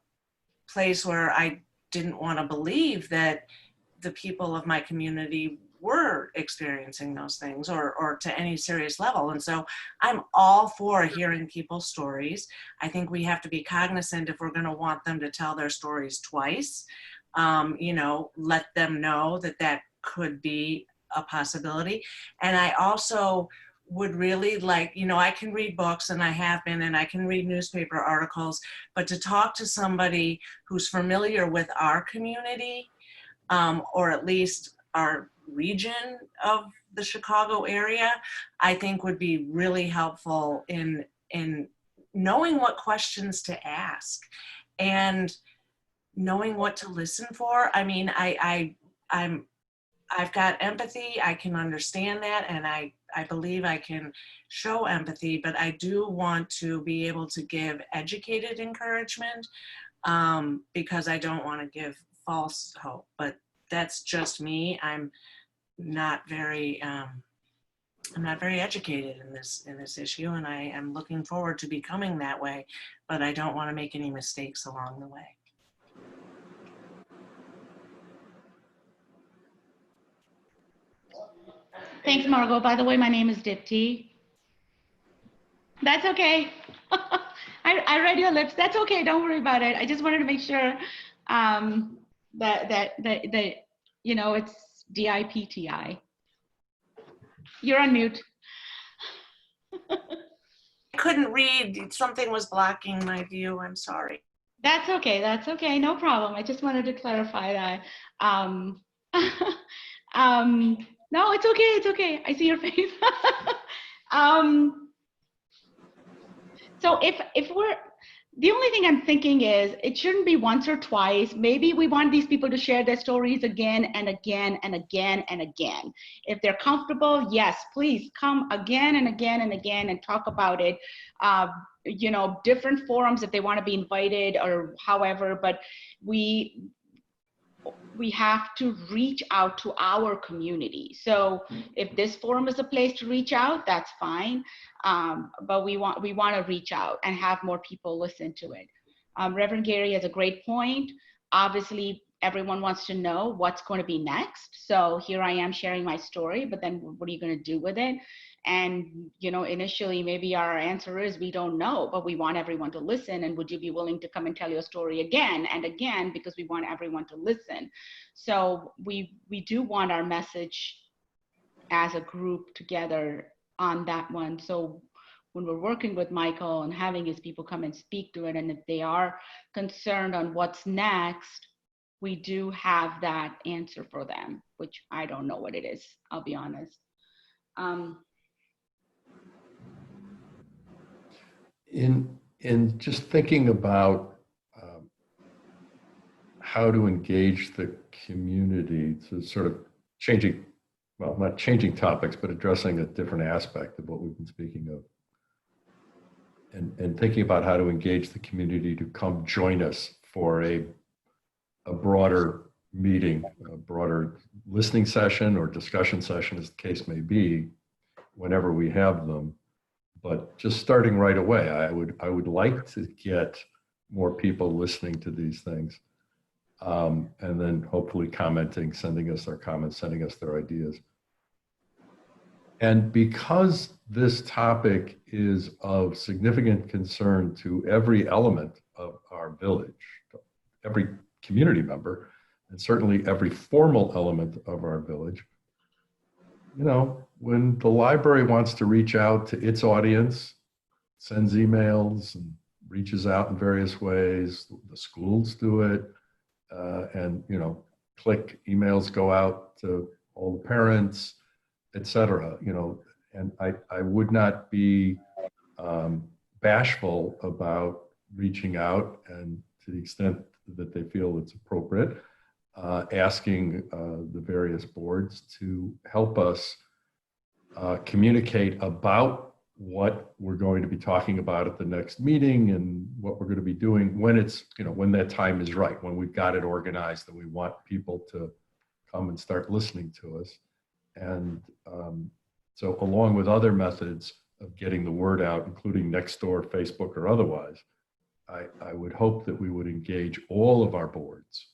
place where I didn't want to believe that the people of my community were experiencing those things or to any serious level. And so I'm all for hearing people's stories. I think we have to be cognizant if we're going to want them to tell their stories twice, you know, let them know that that could be a possibility. And I also would really like, you know, I can read books and I have been, and I can read newspaper articles, but to talk to somebody who's familiar with our community, or at least our region of the Chicago area, I think would be really helpful in knowing what questions to ask and knowing what to listen for. I mean, I've got empathy, I can understand that, and I believe I can show empathy, but I do want to be able to give educated encouragement, because I don't want to give false hope. But that's just me. I'm not very I'm not very educated in this issue, and I am looking forward to becoming that way, but I don't want to make any mistakes along the way. Thanks, Margot. By the way, my name is Dipti. That's okay. I read your lips. That's okay. Don't worry about it. I just wanted to make sure that you know, it's DIPTI. You're on mute. I couldn't read. Something was blocking my view. I'm sorry. That's okay. That's okay. No problem. I just wanted to clarify that. No, it's okay. It's okay. I see your face. So if we're, the only thing I'm thinking is it shouldn't be once or twice. Maybe we want these people to share their stories again and again and again and again. If they're comfortable, yes, please come again and again and again and talk about it. You know, different forums if they want to be invited or however, but we have to reach out to our community. So if this forum is a place to reach out, that's fine. But we want to reach out and have more people listen to it. Reverend Gary has a great point. Obviously, everyone wants to know what's going to be next. So here I am sharing my story, but then what are you going to do with it? And, you know, initially maybe our answer is we don't know, but we want everyone to listen. And would you be willing to come and tell your story again and again, because we want everyone to listen. So we do want our message as a group together on that one. So when we're working with Michael and having his people come and speak to it, and if they are concerned on what's next, we do have that answer for them, which I don't know what it is, I'll be honest. In just thinking about how to engage the community to sort of changing, well, not changing topics, but addressing a different aspect of what we've been speaking of. And thinking about how to engage the community to come join us for a broader meeting, a broader listening session or discussion session, as the case may be, whenever we have them. But just starting right away, I would like to get more people listening to these things, and then hopefully commenting, sending us their comments, sending us their ideas. And because this topic is of significant concern to every element of our village, every community member, and certainly every formal element of our village, you know, when the library wants to reach out to its audience, sends emails and reaches out in various ways, the schools do it, and, you know, click emails go out to all the parents, etc. You know, and I would not be bashful about reaching out, and to the extent that they feel it's appropriate, asking the various boards to help us communicate about what we're going to be talking about at the next meeting and what we're going to be doing when it's, you know, when that time is right, when we've got it organized and we want people to come and start listening to us. And so along with other methods of getting the word out, including Nextdoor, Facebook, or otherwise, I would hope that we would engage all of our boards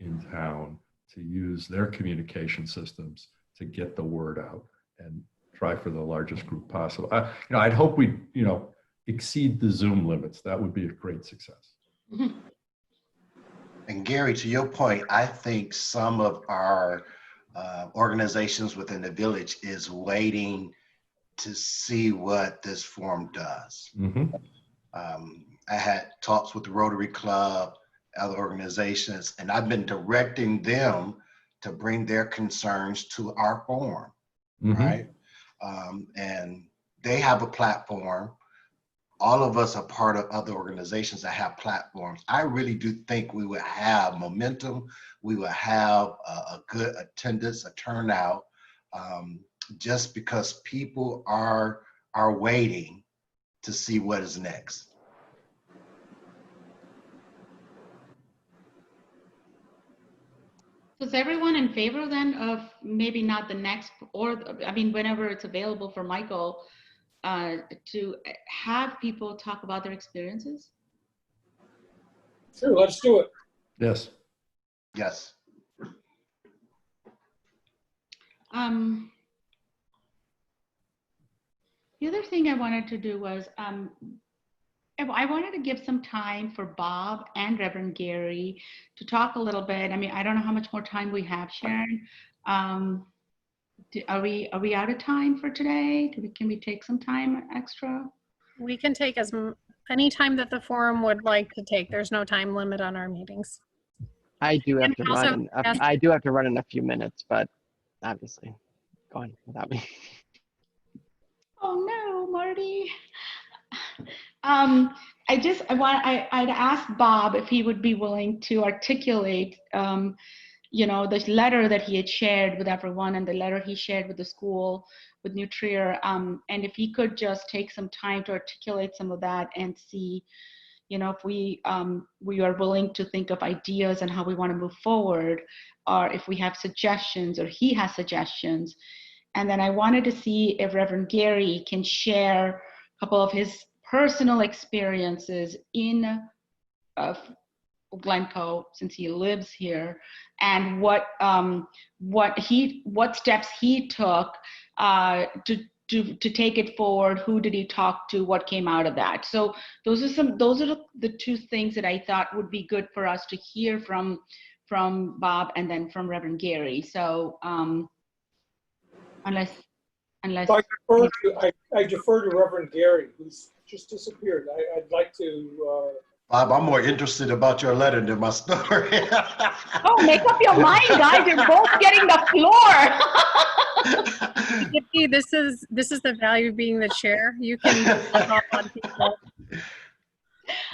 in town to use their communication systems to get the word out and try for the largest group possible. You know, I'd hope we, you know, exceed the Zoom limits. That would be a great success. And Gary, to your point, I think some of our organizations within the village is waiting to see what this forum does. Mm-hmm. I had talks with the Rotary Club, other organizations, and I've been directing them to bring their concerns to our forum, Mm-hmm. right? And they have a platform. All of us are part of other organizations that have platforms. I really do think we would have momentum. We would have a good attendance, a turnout, just because people are waiting to see what is next. So is everyone in favor then of maybe not the next, or I mean, whenever it's available for Michael, to have people talk about their experiences? Sure, let's do it. Yes. Yes. The other thing I wanted to do was I wanted to give some time for Bob and Reverend Gary to talk a little bit. I mean, I don't know how much more time we have, Sharon. Are we out of time for today? Can we take some time extra? We can take any time that the forum would like to take. There's no time limit on our meetings. I do have to And also, run. yes. I do have to run in a few minutes, but obviously, go on without me. Oh no, Marty. I'd ask Bob if he would be willing to articulate, the letter that he had shared with everyone and the letter he shared with the school, with New Trier, and if he could just take some time to articulate some of that and see, if we are willing to think of ideas and how we want to move forward, or if we have suggestions or he has suggestions. And then I wanted to see if Reverend Gary can share a couple of his personal experiences in Glencoe, since he lives here, and what steps he took to take it forward. Who did he talk to? What came out of that? So those are the two things that I thought would be good for us to hear from Bob and then from Reverend Gary. So unless I defer to Reverend Gary, who's just disappeared. I'd like to. Bob, I'm more interested about your letter than my story. Oh, make up your mind, guys. You're both getting the floor. This is the value of being the chair. You can call on people.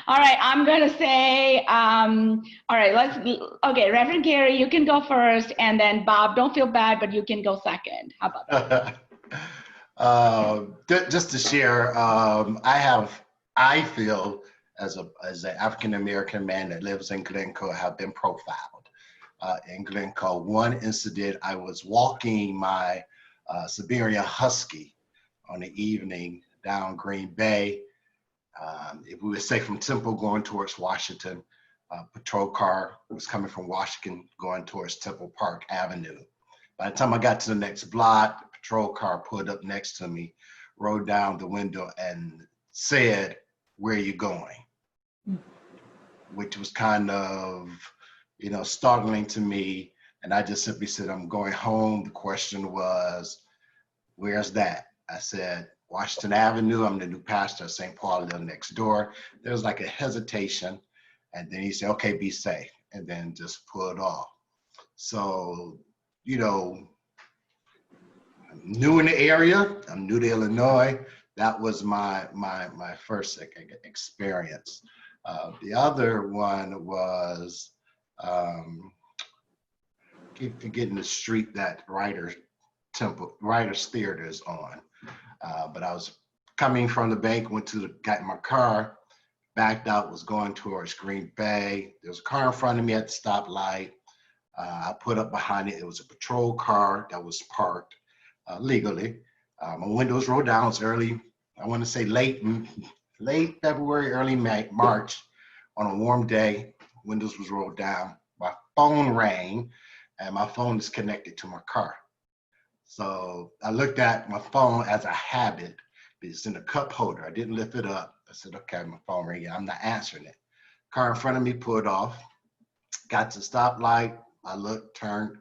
All right, I'm gonna say, all right, okay, Reverend Gary, you can go first, and then Bob, don't feel bad, but you can go second. How about that? Just to share, I feel as an African-American man that lives in Glencoe, have been profiled in Glencoe. One incident, I was walking my Siberian Husky on the evening down Green Bay. If we would say from Temple going towards Washington, patrol car was coming from Washington going towards Temple Park Avenue. By the time I got to the next block, the patrol car pulled up next to me, rolled down the window and said, "Where are you going?" Which was kind of, startling to me. And I just simply said, "I'm going home." The question was, "Where's that?" I said, "Washington Avenue. I'm the new pastor of St. Paul, I live next door." There was like a hesitation. And then he said, "Okay, be safe." And then just pulled off. So, I'm new in the area. I'm new to Illinois. That was my first experience. The other one was getting the street that Writers Theater is on. But I was coming from the bank, got in my car, backed out, was going towards Green Bay. There was a car in front of me at the stoplight. I put up behind it. It was a patrol car that was parked legally. My windows rolled down. It was early, I want to say late February, early March, on a warm day. Windows was rolled down. My phone rang, and my phone is connected to my car. So I looked at my phone as a habit. It's in a cup holder. I didn't lift it up. I said, "Okay, my phone ringing. I'm not answering it." Car in front of me pulled off. Got to the stoplight. I looked, turned.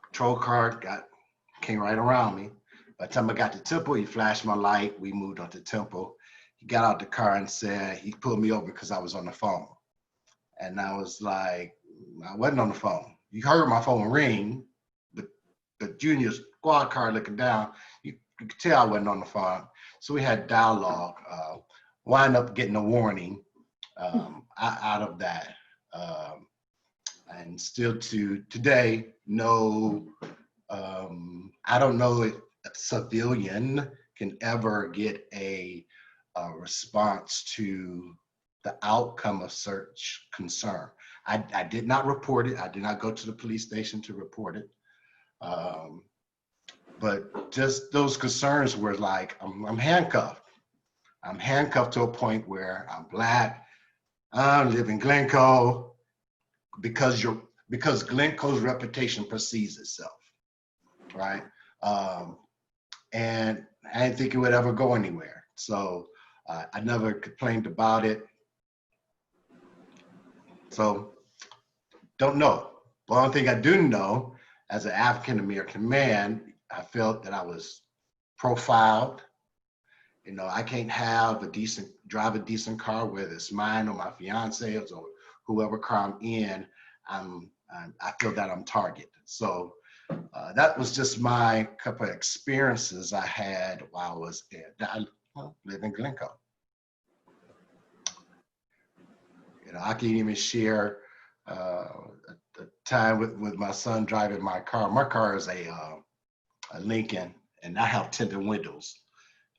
Patrol car came right around me. By the time I got to Temple, he flashed my light. We moved on to Temple. He got out the car and said, he pulled me over because I was on the phone. And I was like, I wasn't on the phone. You heard my phone ring, but the junior squad car looking down, you could tell I wasn't on the phone. So we had dialogue, wind up getting a warning out of that. And still to today, no, I don't know if a civilian can ever get a response to the outcome of such concern. I did not report it. I did not go to the police station to report it. But just those concerns were like, I'm handcuffed. I'm handcuffed to a point where I'm Black. I live in Glencoe because Glencoe's reputation precedes itself, right? And I didn't think it would ever go anywhere. So I never complained about it. So don't know. But one thing I do know, as an African American man, I felt that I was profiled. You know, I can't drive a decent car, whether it's mine or my fiance's or whoever car I'm in. I feel that I'm targeted. So that was just my couple of experiences I had while I was I live in Glencoe. You know, I can even share the time with my son driving my car. My car is a Lincoln, and I have tinted windows.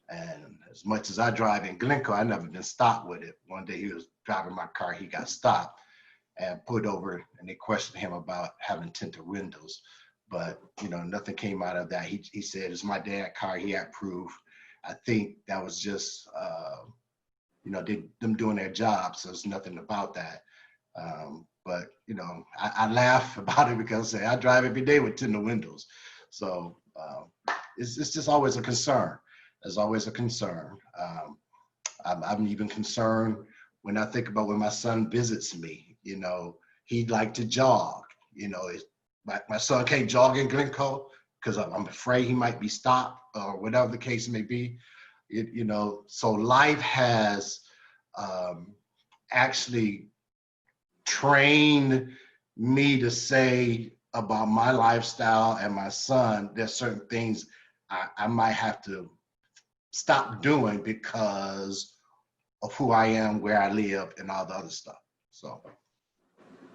And as much as I drive in Glencoe, I never been stopped with it. One day he was driving my car, he got stopped and pulled over, and they questioned him about having tinted windows. But you know, nothing came out of that. He said it's my dad's car. He had proof. I think that was just you know, them doing their job. So there's nothing about that. But you know, I laugh about it because I drive every day with tinted windows. So it's just always a concern. There's always a concern. I'm even concerned when I think about when my son visits me. You know, he'd like to jog. You know, my son can't jog in Glencoe because I'm afraid he might be stopped or whatever the case may be. You know, so life has actually trained me to say about my lifestyle and my son, there's certain things I might have to stop doing because of who I am, where I live, and all the other stuff. So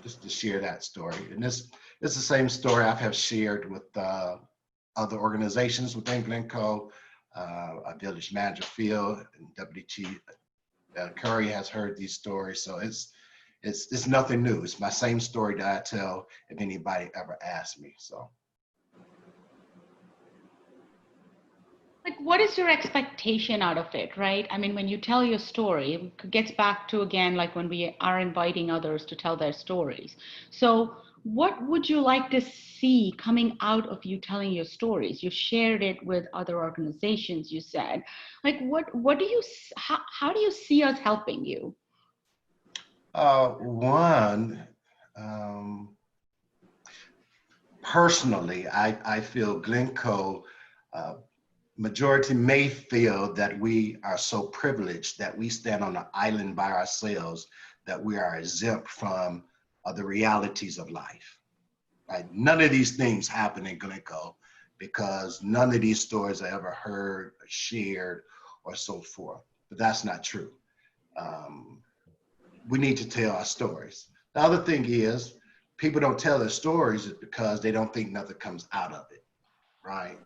just to share that story. And it's the same story I have shared with other organizations within Glencoe. A village manager Field and Deputy Chief Curry has heard these stories. So it's nothing new. It's my same story that I tell if anybody ever asks me. So. Like, what is your expectation out of it, right? I mean, when you tell your story, it gets back to, again, like when we are inviting others to tell their stories. So what would you like to see coming out of you telling your stories? You shared it with other organizations, you said. Like, what do you, how do you see us helping you? One, personally, I feel Glencoe, majority may feel that we are so privileged that we stand on an island by ourselves, that we are exempt from the realities of life. Right? None of these things happen in Glencoe because none of these stories are ever heard, or shared, or so forth. But that's not true. We need to tell our stories. The other thing is, people don't tell their stories because they don't think nothing comes out of it, right?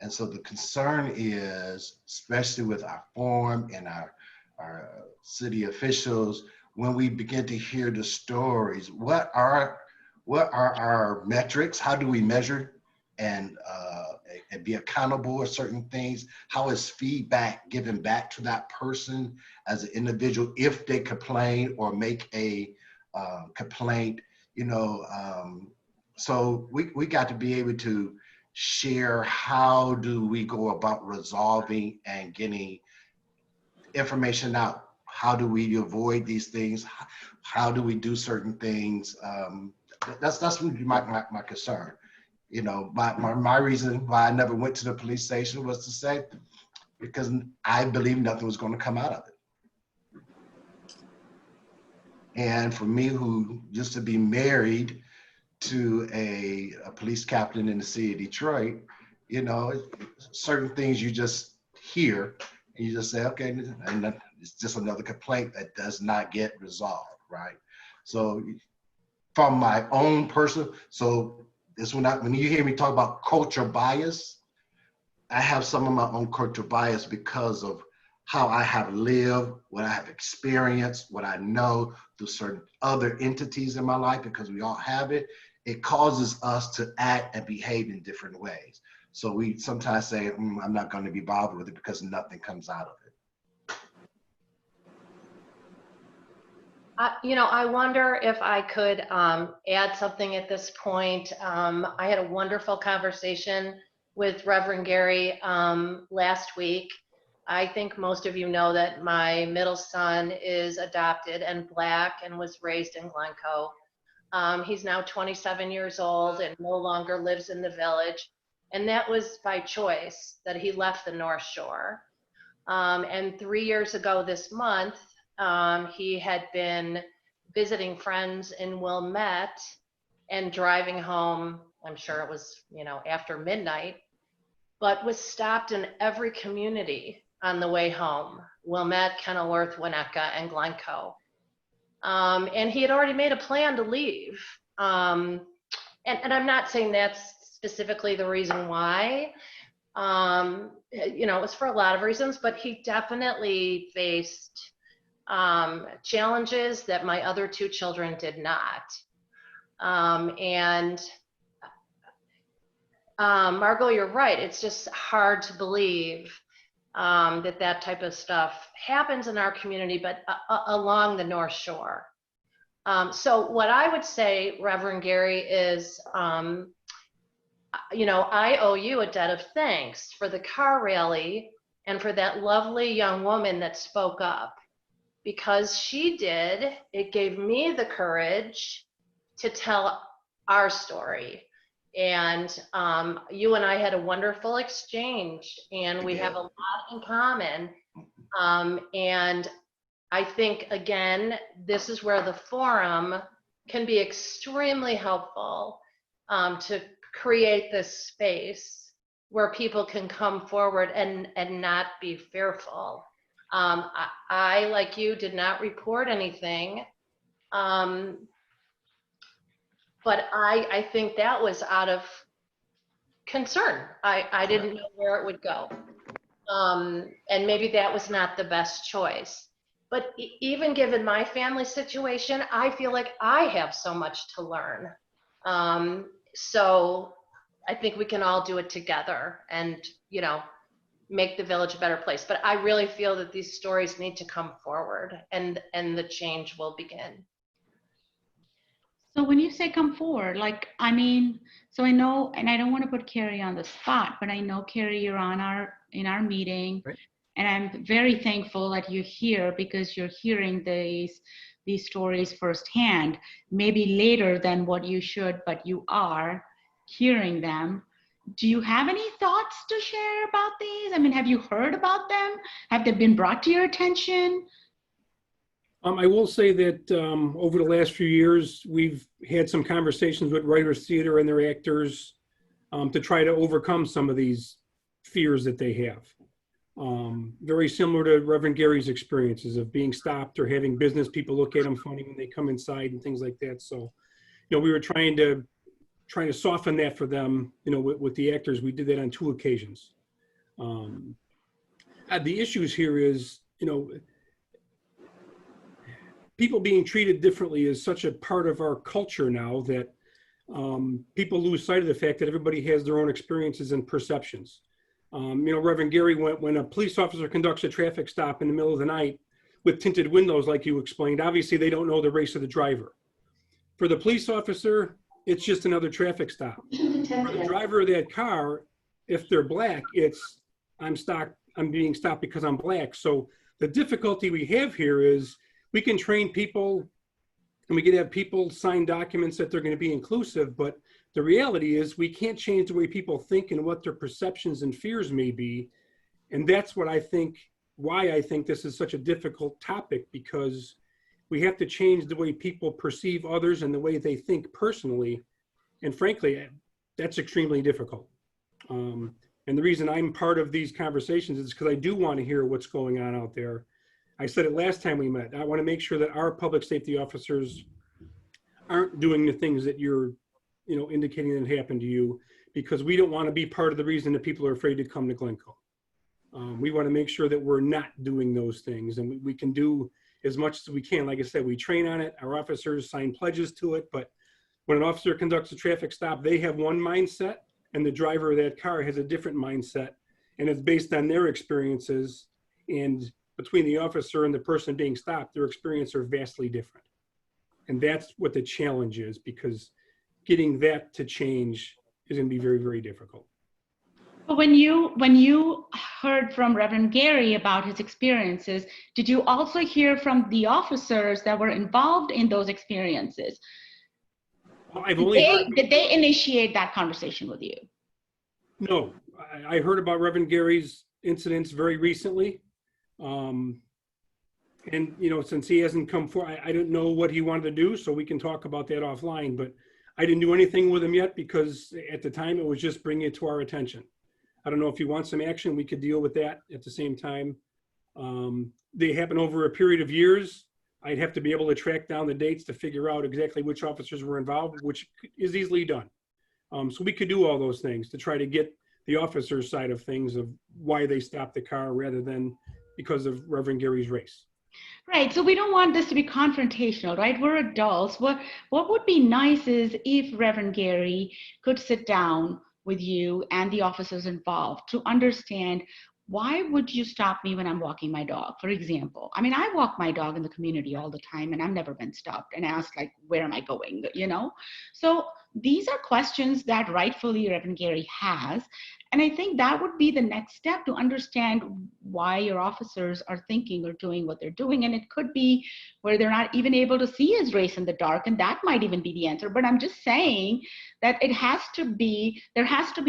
And so the concern is, especially with our forum and our city officials, when we begin to hear the stories, what are our metrics? How do we measure and be accountable for certain things? How is feedback given back to that person as an individual if they complain or make a complaint? You know, so we got to be able to share how do we go about resolving and getting information out. How do we avoid these things? How do we do certain things? That's my concern. You know, my reason why I never went to the police station was to say, because I believe nothing was going to come out of it. And for me, who used to be married to a police captain in the city of Detroit, you know, certain things you just hear and you just say, okay, and it's just another complaint that does not get resolved, right? So from my own personal, so this when you hear me talk about culture bias, I have some of my own culture bias because of how I have lived, what I have experienced, what I know through certain other entities in my life, because we all have it, it causes us to act and behave in different ways. So we sometimes say, I'm not going to be bothered with it because nothing comes out of it. I wonder if I could add something at this point. I had a wonderful conversation with Reverend Gary last week. I think most of you know that my middle son is adopted and Black and was raised in Glencoe. He's now 27 years old and no longer lives in the village. And that was by choice that he left the North Shore. And 3 years ago this month, he had been visiting friends in Wilmette and driving home. I'm sure it was, after midnight, but was stopped in every community on the way home: Wilmette, Kenilworth, Winnetka, and Glencoe. And he had already made a plan to leave. And I'm not saying that's specifically the reason why. It was for a lot of reasons, but he definitely faced challenges that my other two children did not. Margot, you're right. It's just hard to believe that type of stuff happens in our community, but along the North Shore. So what I would say, Reverend Gary, is, I owe you a debt of thanks for the car rally and for that lovely young woman that spoke up. Because she did, it gave me the courage to tell our story. And you and I had a wonderful exchange, and we have a lot in common. And I think, again, this is where the forum can be extremely helpful to create this space where people can come forward and not be fearful. I, like you, did not report anything. But I think that was out of concern. I didn't know where it would go. And maybe that was not the best choice. But even given my family situation, I feel like I have so much to learn. So I think we can all do it together and, make the village a better place. But I really feel that these stories need to come forward, and the change will begin. So when you say come forward, so I know, and I don't want to put Carrie on the spot, but I know, Carrie, you're in our meeting, right? And I'm very thankful that you're here, because you're hearing these stories firsthand, maybe later than what you should, but you are hearing them. Do you have any thoughts to share about these? Have you heard about them? Have they been brought to your attention? I will say that over the last few years, we've had some conversations with Writers Theater and their actors to try to overcome some of these fears that they have. Very similar to Reverend Gary's experiences of being stopped or having business people look at them funny when they come inside and things like that. So, we were trying to soften that for them, with the actors. We did that on 2 occasions. The issues here is, people being treated differently is such a part of our culture now that people lose sight of the fact that everybody has their own experiences and perceptions. Reverend Gary, when a police officer conducts a traffic stop in the middle of the night with tinted windows, like you explained, obviously they don't know the race of the driver. For the police officer, it's just another traffic stop. For the driver of that car, if they're Black, it's I'm being stopped because I'm Black. So the difficulty we have here is we can train people and we can have people sign documents that they're going to be inclusive, but the reality is we can't change the way people think and what their perceptions and fears may be. And that's why I think this is such a difficult topic, because we have to change the way people perceive others and the way they think personally. And frankly, that's extremely difficult. And the reason I'm part of these conversations is because I do want to hear what's going on out there. I said it last time we met. I want to make sure that our public safety officers aren't doing the things that you're, indicating that happened to you, because we don't want to be part of the reason that people are afraid to come to Glencoe. We want to make sure that we're not doing those things, and we can do as much as we can. Like I said, we train on it. Our officers sign pledges to it, but when an officer conducts a traffic stop, they have one mindset, and the driver of that car has a different mindset, and it's based on their experiences. And between the officer and the person being stopped, their experiences are vastly different. And that's what the challenge is, because getting that to change is going to be very, very difficult. But when you heard from Reverend Gary about his experiences, did you also hear from the officers that were involved in those experiences? Well, I've only heard. Did they initiate that conversation with you? No, I heard about Reverend Gary's incidents very recently. And, you know, since he hasn't come forward, I don't know what he wanted to do, so we can talk about that offline. But I didn't do anything with him yet, because at the time it was just bringing it to our attention. I don't know if you want some action, we could deal with that at the same time. They happen over a period of years. I'd have to be able to track down the dates to figure out exactly which officers were involved, which is easily done. So we could do all those things to try to get the officer's side of things, of why they stopped the car rather than because of Reverend Gary's race. Right. So we don't want this to be confrontational, right? We're adults. What would be nice is if Reverend Gary could sit down with you and the officers involved to understand, why would you stop me when I'm walking my dog, for example? I mean, I walk my dog in the community all the time, and I've never been stopped and asked, like, where am I going, you know? So these are questions that rightfully Reverend Gary has. And I think that would be the next step, to understand why your officers are thinking or doing what they're doing. And it could be where they're not even able to see his race in the dark, and that might even be the answer. But I'm just saying that there has to be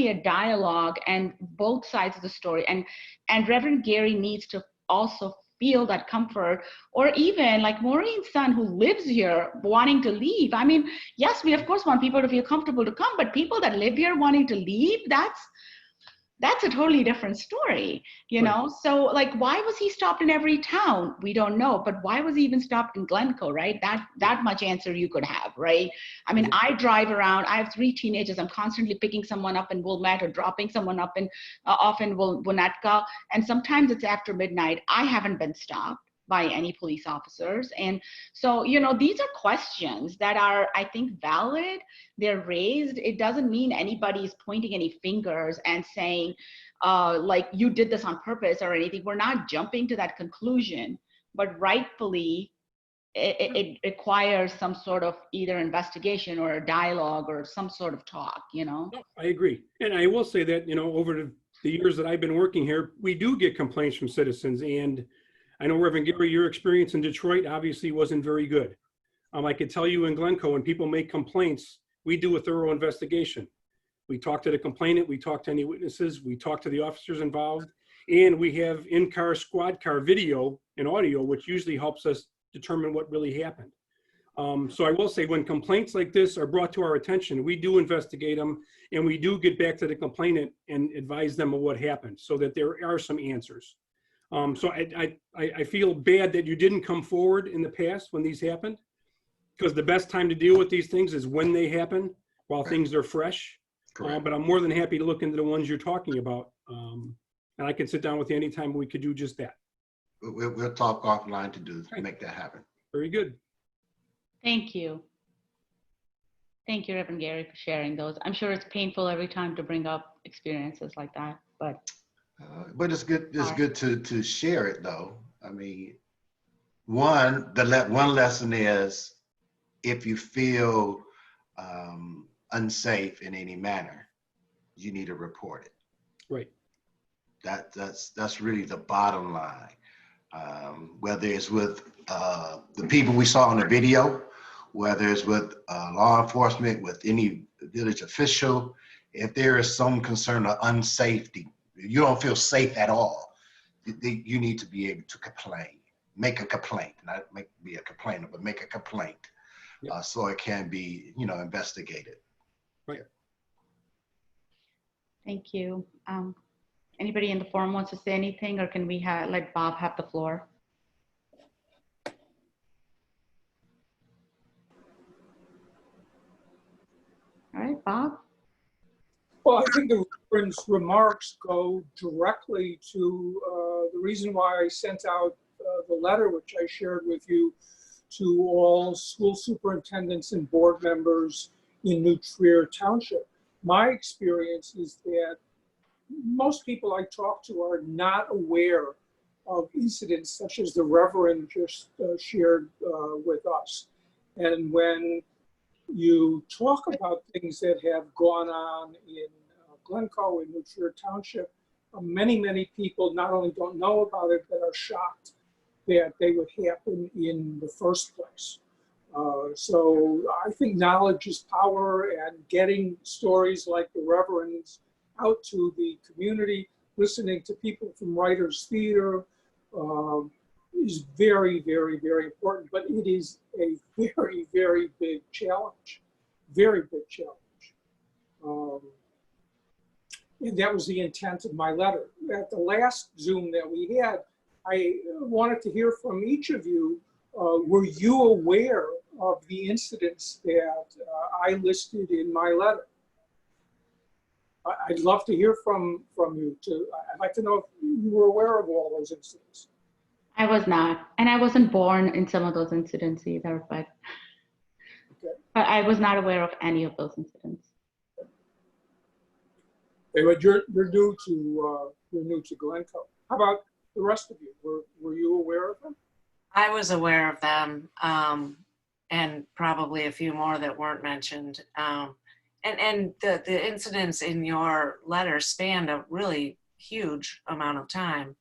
a dialogue and both sides of the story. And Reverend Gary needs to also feel that comfort, or even like Maureen's son who lives here wanting to leave. I mean, yes, we of course want people to feel comfortable to come, but people that live here wanting to leave, that's a totally different story, you know? So like, why was he stopped in every town? We don't know, but why was he even stopped in Glencoe, right? That much answer you could have, right? I mean, I drive around, I have 3 teenagers. I'm constantly picking someone up in Wilmette or dropping someone up in off in Winnetka. And sometimes it's after midnight. I haven't been stopped by any police officers. And so, you know, these are questions that are, I think, valid. They're raised. It doesn't mean anybody's pointing any fingers and saying, like, you did this on purpose or anything. We're not jumping to that conclusion, but rightfully, it requires some sort of either investigation or a dialogue or some sort of talk, you know? No, I agree. And I will say that, you know, over the years that I've been working here, we do get complaints from citizens. And I know, Reverend Gary, your experience in Detroit obviously wasn't very good. I could tell you in Glencoe, when people make complaints, we do a thorough investigation. We talk to the complainant, we talk to any witnesses, we talk to the officers involved, and we have in-car, squad car video and audio, which usually helps us determine what really happened. So I will say, when complaints like this are brought to our attention, we do investigate them, and we do get back to the complainant and advise them of what happened, so that there are some answers. So I feel bad that you didn't come forward in the past when these happened, because the best time to deal with these things is when they happen, while things are fresh. But I'm more than happy to look into the ones you're talking about. And I can sit down with you anytime we could do just that. We'll talk offline to make that happen. Very good. Thank you. Thank you, Reverend Gary, for sharing those. I'm sure it's painful every time to bring up experiences like that, but it's good. It's good to share it, though. I mean, one lesson is, if you feel unsafe in any manner, you need to report it. Right. That's really the bottom line. Whether it's with the people we saw on the video, whether it's with law enforcement, with any village official, if there is some concern of unsafety, you don't feel safe at all, you need to be able to complain. Make a complaint, not be a complainer, but make a complaint. Yep. So it can be, you know, investigated. Right. Thank you. Anybody in the forum wants to say anything, or can we let Bob have the floor? All right, Bob. Well, I think the Reverend's remarks go directly to the reason why I sent out the letter, which I shared with you, to all school superintendents and board members in New Trier Township. My experience is that most people I talk to are not aware of incidents such as the Reverend just shared with us. And when you talk about things that have gone on in Glencoe, in New Trier Township, many people not only don't know about it, but are shocked that they would happen in the first place. So I think knowledge is power, and getting stories like the Reverend's out to the community, listening to people from Writers Theater is very important, but it is a very big challenge, very big challenge. And that was the intent of my letter. At the last Zoom that we had, I wanted to hear from each of you. Were you aware of the incidents that I listed in my letter? I'd love to hear from you too. I'd like to know if you were aware of all those incidents. I was not, and I wasn't born in some of those incidents either, but, Okay. but I was not aware of any of those incidents. Okay, but you're new to Glencoe. How about the rest of you? Were you aware of them? I was aware of them, and probably a few more that weren't mentioned. And the incidents in your letter spanned a really huge amount of time.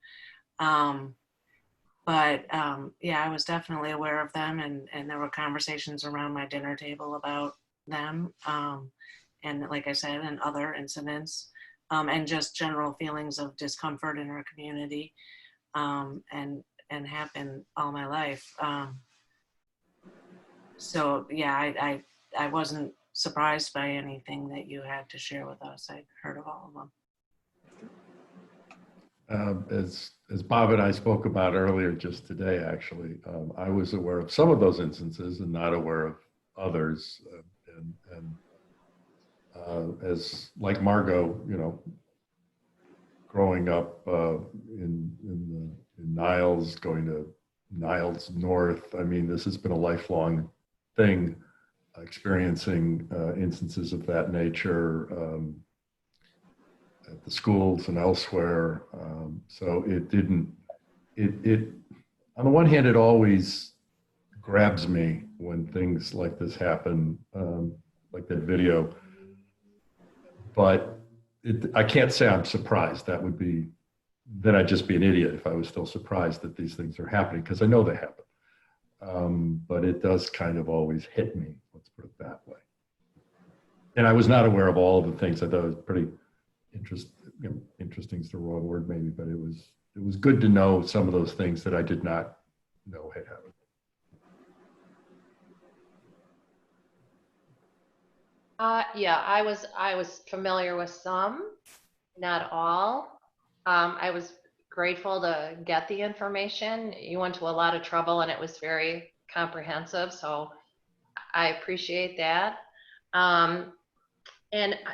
Yeah, I was definitely aware of them, and there were conversations around my dinner table about them. And like I said, and other incidents, and just general feelings of discomfort in our community, and have been all my life. So yeah, I wasn't surprised by anything that you had to share with us. I'd heard of all of them. As Bob and I spoke about earlier just today, actually, I was aware of some of those instances and not aware of others. As like Margot, you know, growing up in Niles, going to Niles North, I mean, this has been a lifelong thing, experiencing instances of that nature at the schools and elsewhere. So it on the one hand, it always grabs me when things like this happen, like that video, but I can't say I'm surprised. Then I'd just be an idiot if I was still surprised that these things are happening, because I know they happen. But it does kind of always hit me, let's put it that way. And I was not aware of all of the things. I thought it was pretty interesting is the wrong word maybe, but it was good to know some of those things that I did not know had happened. Yeah, I was familiar with some, not all. I was grateful to get the information. You went to a lot of trouble and it was very comprehensive, so I appreciate that. And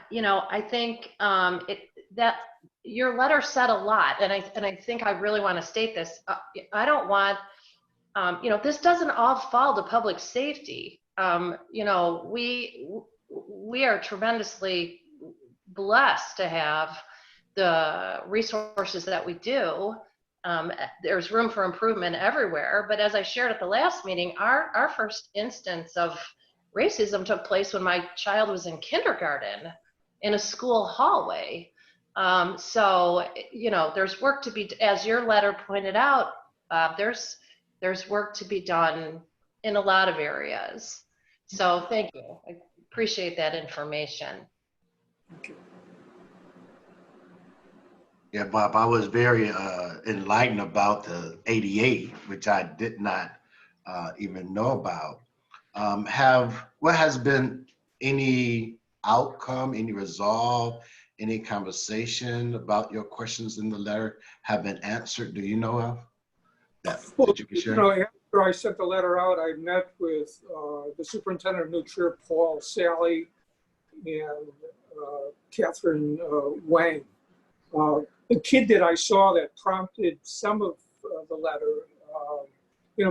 you know, I think that your letter said a lot, and I think I really want to state this. I don't want, you know, this doesn't all fall to public safety. You know, we are tremendously blessed to have the resources that we do. There's room for improvement everywhere, but as I shared at the last meeting, our first instance of racism took place when my child was in kindergarten in a school hallway. So, you know, there's work to be, as your letter pointed out, there's work to be done in a lot of areas. So thank you. I appreciate that information. Yeah, Bob, I was very enlightened about the ADA, which I did not even know about. What has been any outcome, any resolve, any conversation about your questions in the letter have been answered? Do you know of that you can share? You know, after I sent the letter out, I met with the superintendent of New Trier, Paul, Sally, and Catherine Wang. The kid that I saw that prompted some of the letter,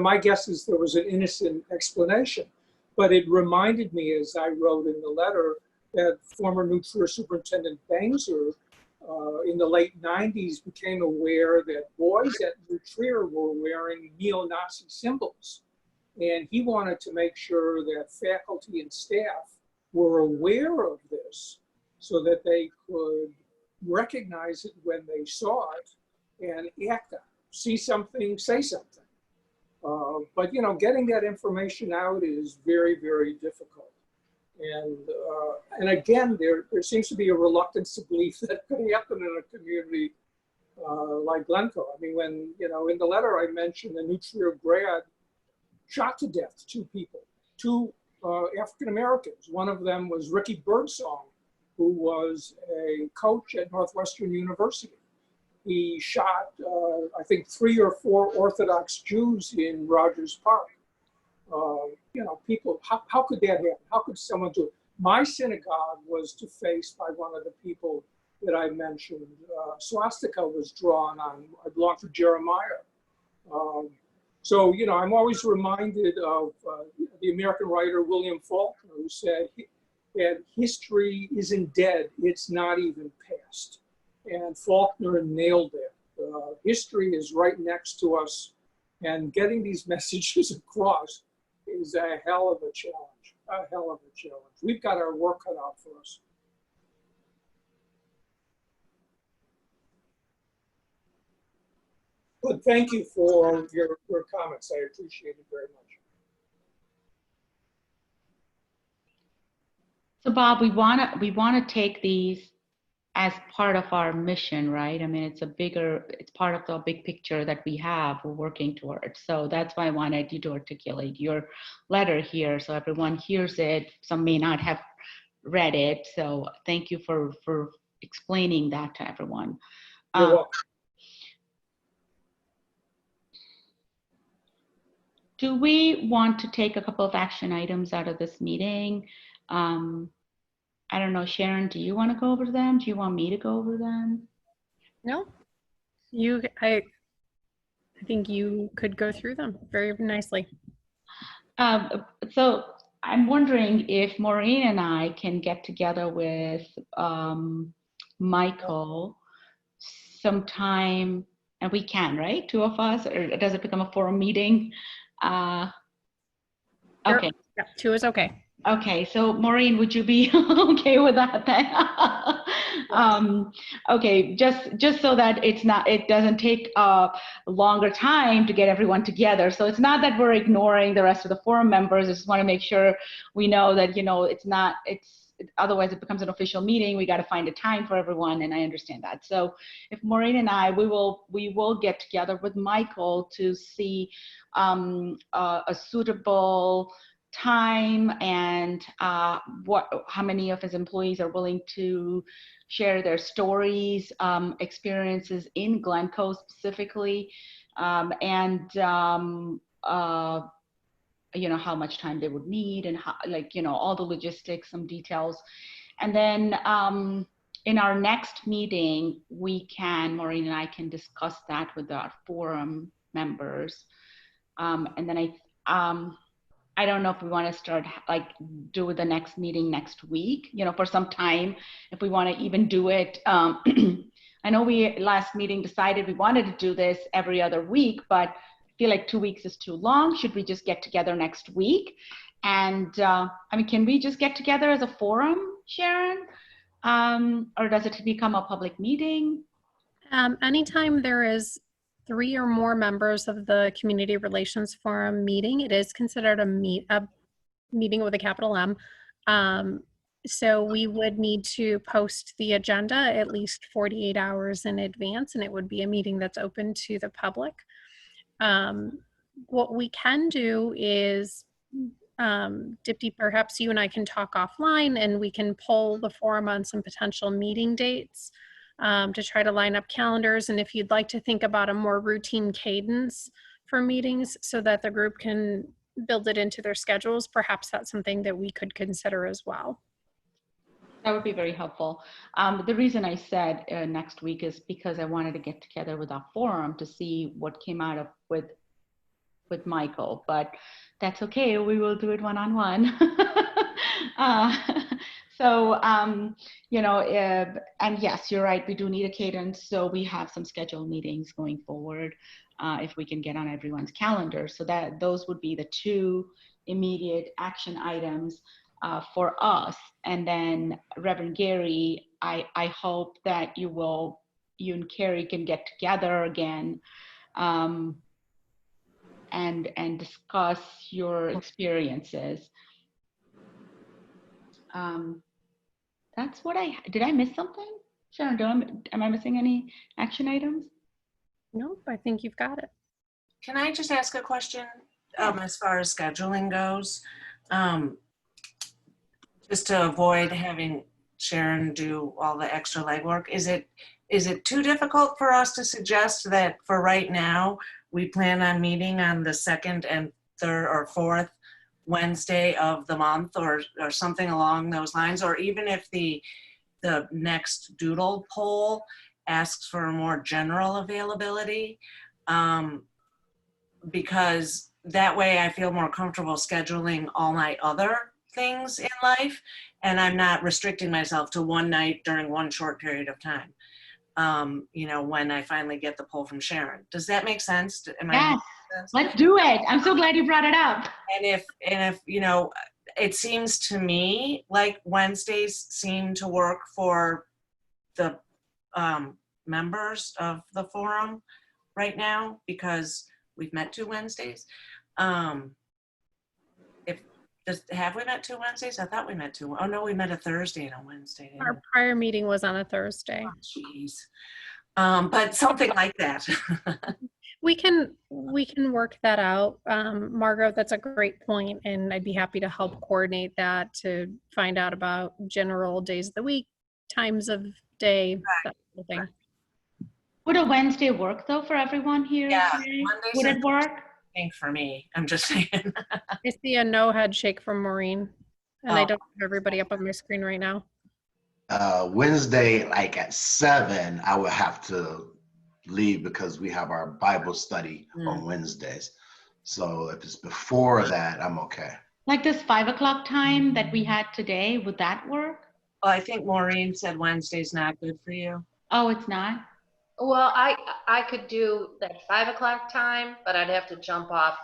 my guess is there was an innocent explanation, but it reminded me, as I wrote in the letter, that former New Trier Superintendent Bangser in the late 90s became aware that boys at New Trier were wearing neo-Nazi symbols. And he wanted to make sure that faculty and staff were aware of this so that they could recognize it when they saw it and act on it. See something, say something. But getting that information out is very, very difficult. And again, there seems to be a reluctance to believe that could happen in a community like Glencoe. I mean, when, in the letter I mentioned a New Trier grad shot to death 2 people, 2 African Americans. One of them was Ricky Birdsong, who was a coach at Northwestern University. He shot, I think, 3 or 4 Orthodox Jews in Rogers Park. People, how could that happen? How could someone do it? My synagogue was defaced by one of the people that I mentioned. Swastika was drawn on. I belong to Jeremiah. So, I'm always reminded of the American writer William Faulkner, who said that history isn't dead, it's not even past. And Faulkner nailed it. History is right next to us, and getting these messages across is a hell of a challenge, a hell of a challenge. We've got our work cut out for us. But thank you for your comments. I appreciate it very much. So Bob, we wanna take these as part of our mission, right? I mean, it's part of the big picture that we're working towards. So that's why I wanted you to articulate your letter here so everyone hears it. Some may not have read it. So thank you for explaining that to everyone. You're welcome. Do we want to take a couple of action items out of this meeting? I don't know, Sharon, do you want to go over them? Do you want me to go over them? No, I think you could go through them very nicely. So I'm wondering if Maureen and I can get together with Michael sometime, and we can, right? 2 of us, or does it become a forum meeting? Okay. Yeah, 2 is okay. Okay, so Maureen, would you be okay with that then? Okay, just so that it doesn't take a longer time to get everyone together. So it's not that we're ignoring the rest of the forum members. I just want to make sure we know that, otherwise it becomes an official meeting. We got to find a time for everyone, and I understand that. So if Maureen and I, we will get together with Michael to see a suitable time and how many of his employees are willing to share their stories, experiences in Glencoe specifically, and how much time they would need, and how, all the logistics, some details. And then in our next meeting, Maureen and I can discuss that with our forum members. And then I don't know if we want to start do the next meeting next week, for some time, if we want to even do it. I know we last meeting decided we wanted to do this every other week, but I feel like 2 weeks is too long. Should we just get together next week? And can we just get together as a forum, Sharon? Or does it become a public meeting? Anytime there is 3 or more members of the Community Relations Forum meeting, it is considered a meeting with a capital M. So we would need to post the agenda at least 48 hours in advance, and it would be a meeting that's open to the public. What we can do is, Dipti, perhaps you and I can talk offline, and we can poll the forum on some potential meeting dates to try to line up calendars. And if you'd like to think about a more routine cadence for meetings so that the group can build it into their schedules, perhaps that's something that we could consider as well. That would be very helpful. The reason I said next week is because I wanted to get together with our forum to see what came out of with Michael, but that's okay. We will do it one-on-one. You know, and yes, you're right. We do need a cadence. So we have some scheduled meetings going forward if we can get on everyone's calendar. So that those would be the two immediate action items for us. And then Reverend Gary, I hope that you and Carrie can get together again and discuss your experiences. That's what did I miss something? Sharon, am I missing any action items? Nope, I think you've got it. Can I just ask a question as far as scheduling goes? Just to avoid having Sharon do all the extra legwork, is it too difficult for us to suggest that for right now, we plan on meeting on the 2nd and 3rd or 4th Wednesday of the month or something along those lines? Or even if the next doodle poll asks for a more general availability, because that way I feel more comfortable scheduling all my other things in life, and I'm not restricting myself to one night during one short period of time. You know, when I finally get the poll from Sharon. Does that make sense? Yes, let's do it. I'm so glad you brought it up. And if you know, it seems to me like Wednesdays seem to work for the members of the forum right now because we've met 2 Wednesdays. Have we met 2 Wednesdays? I thought we met 2. Oh no, we met a Thursday and a Wednesday. Our prior meeting was on a Thursday. Jeez. But something like that. We can work that out. Margot, that's a great point, and I'd be happy to help coordinate that to find out about general days of the week, times of day, that sort of thing. Would a Wednesday work though for everyone here? Yeah, Mondays would it work? For me, I'm just saying. I see a no head shake from Maureen, and I don't have everybody up on my screen right now. Wednesday, like at 7, I would have to leave because we have our Bible study on Wednesdays. So if it's before that, I'm okay. Like this 5 o'clock time that we had today, would that work? Well, I think Maureen said Wednesday's not good for you. Oh, it's not? Well, I could do that 5 o'clock time, but I'd have to jump off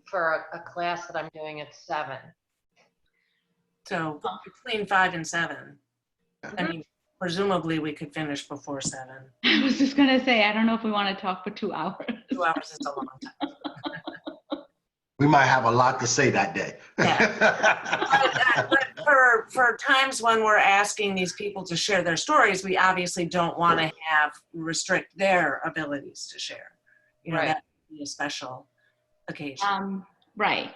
for a class that I'm doing at 7. So between 5 and 7. I mean, presumably we could finish before 7. I was just gonna say, I don't know if we want to talk for 2 hours. 2 hours is a long time. We might have a lot to say that day. Yeah. But for times when we're asking these people to share their stories, we obviously don't want to restrict their abilities to share. You know, that would be a special occasion. Right.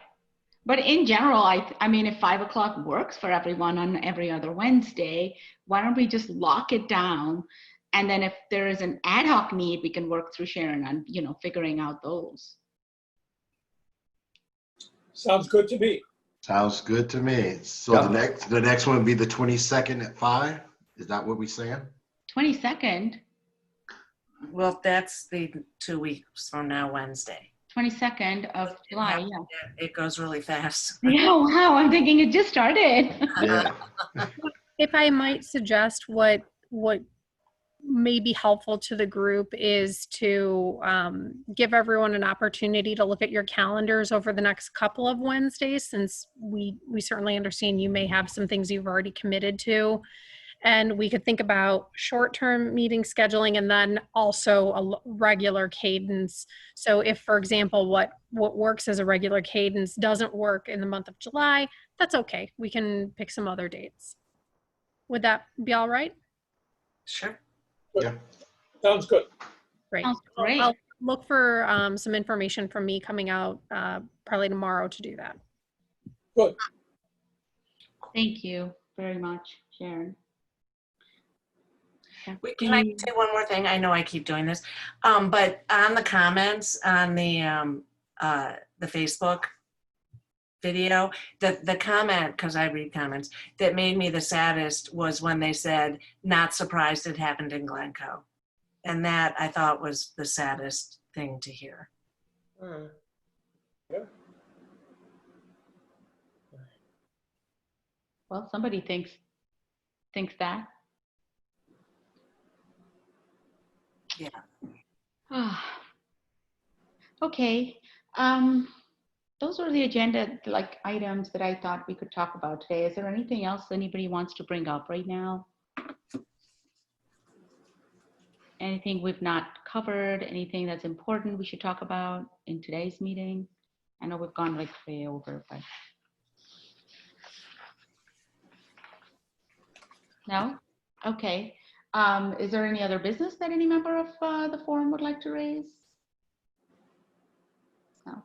But in general, I mean, if 5 o'clock works for everyone on every other Wednesday, why don't we just lock it down? And then if there is an ad hoc need, we can work through Sharon on, you know, figuring out those. Sounds good to me. Sounds good to me. So the next one would be the 22nd at 5. Is that what we're saying? 22nd. Well, that's the 2 weeks from now, Wednesday. 22nd of July. Yeah. It goes really fast. Yeah. Wow. I'm thinking it just started. Yeah. If I might suggest what may be helpful to the group is to give everyone an opportunity to look at your calendars over the next couple of Wednesdays, since we certainly understand you may have some things you've already committed to. And we could think about short-term meeting scheduling and then also a regular cadence. So if, for example, what works as a regular cadence doesn't work in the month of July, that's okay. We can pick some other dates. Would that be all right? Sure. Yeah. Sounds good. Great. Sounds great. I'll look for some information from me coming out probably tomorrow to do that. Good. Thank you very much, Sharon. Wait, can I say one more thing? I know I keep doing this, but on the comments on the Facebook, video. The comment, because I read comments, that made me the saddest was when they said, not surprised it happened in Glencoe. And that I thought was the saddest thing to hear. Hmm. Well, somebody thinks that. Yeah. Okay. Those are the agenda items that I thought we could talk about today. Is there anything else anybody wants to bring up right now? Anything we've not covered? Anything that's important we should talk about in today's meeting? I know we've gone way over, but no? Okay. Is there any other business that any member of the forum would like to raise? No.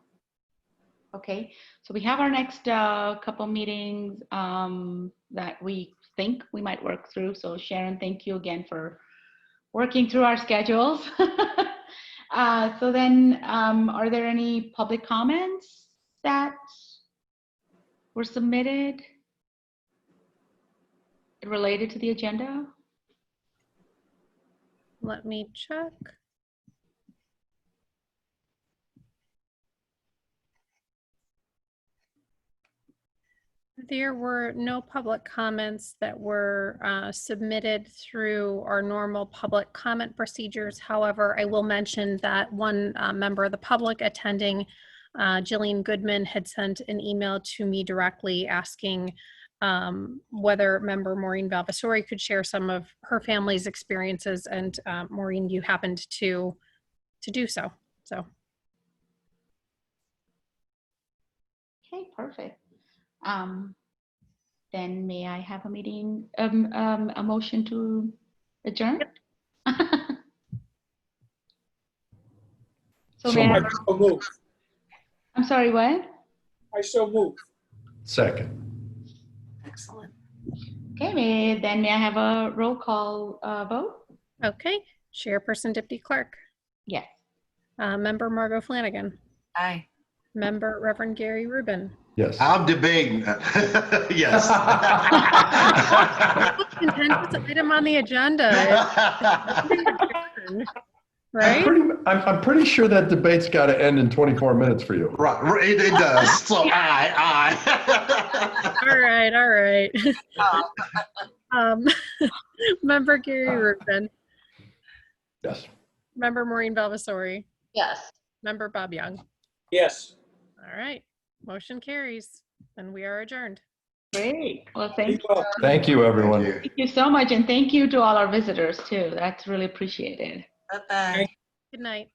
Okay, so we have our next couple meetings that we think we might work through. So Sharon, thank you again for working through our schedules. So then, are there any public comments that were submitted related to the agenda? Let me check. There were no public comments that were submitted through our normal public comment procedures. However, I will mention that one member of the public attending, Jillian Goodman, had sent an email to me directly asking whether member Maureen Valvassori could share some of her family's experiences, and Maureen, you happened to do so. So. Okay, perfect. Then may I have a meeting, a motion to adjourn? So may I have, so move. I'm sorry, what? I so move. Second. Excellent. Okay, may I have a roll call vote? Okay, Chairperson Dipty Clark, Yes. Member Margot Flanagan, Aye. Member Reverend Gary Rubin. Yes. I'm debating. Yes. Contentious item on the agenda, right? I'm pretty sure that debate's got to end in 24 minutes for you. Right, it does. So aye. All right. Member Gary Rubin, Yes. Member Maureen Valvassori, Yes. Member Bob Young. Yes. All right, motion carries, and we are adjourned. Great. Well, thank you. Well, Thank you, everyone. Thank you so much. And thank you to all our visitors too. That's really appreciated. Bye-bye. Good night.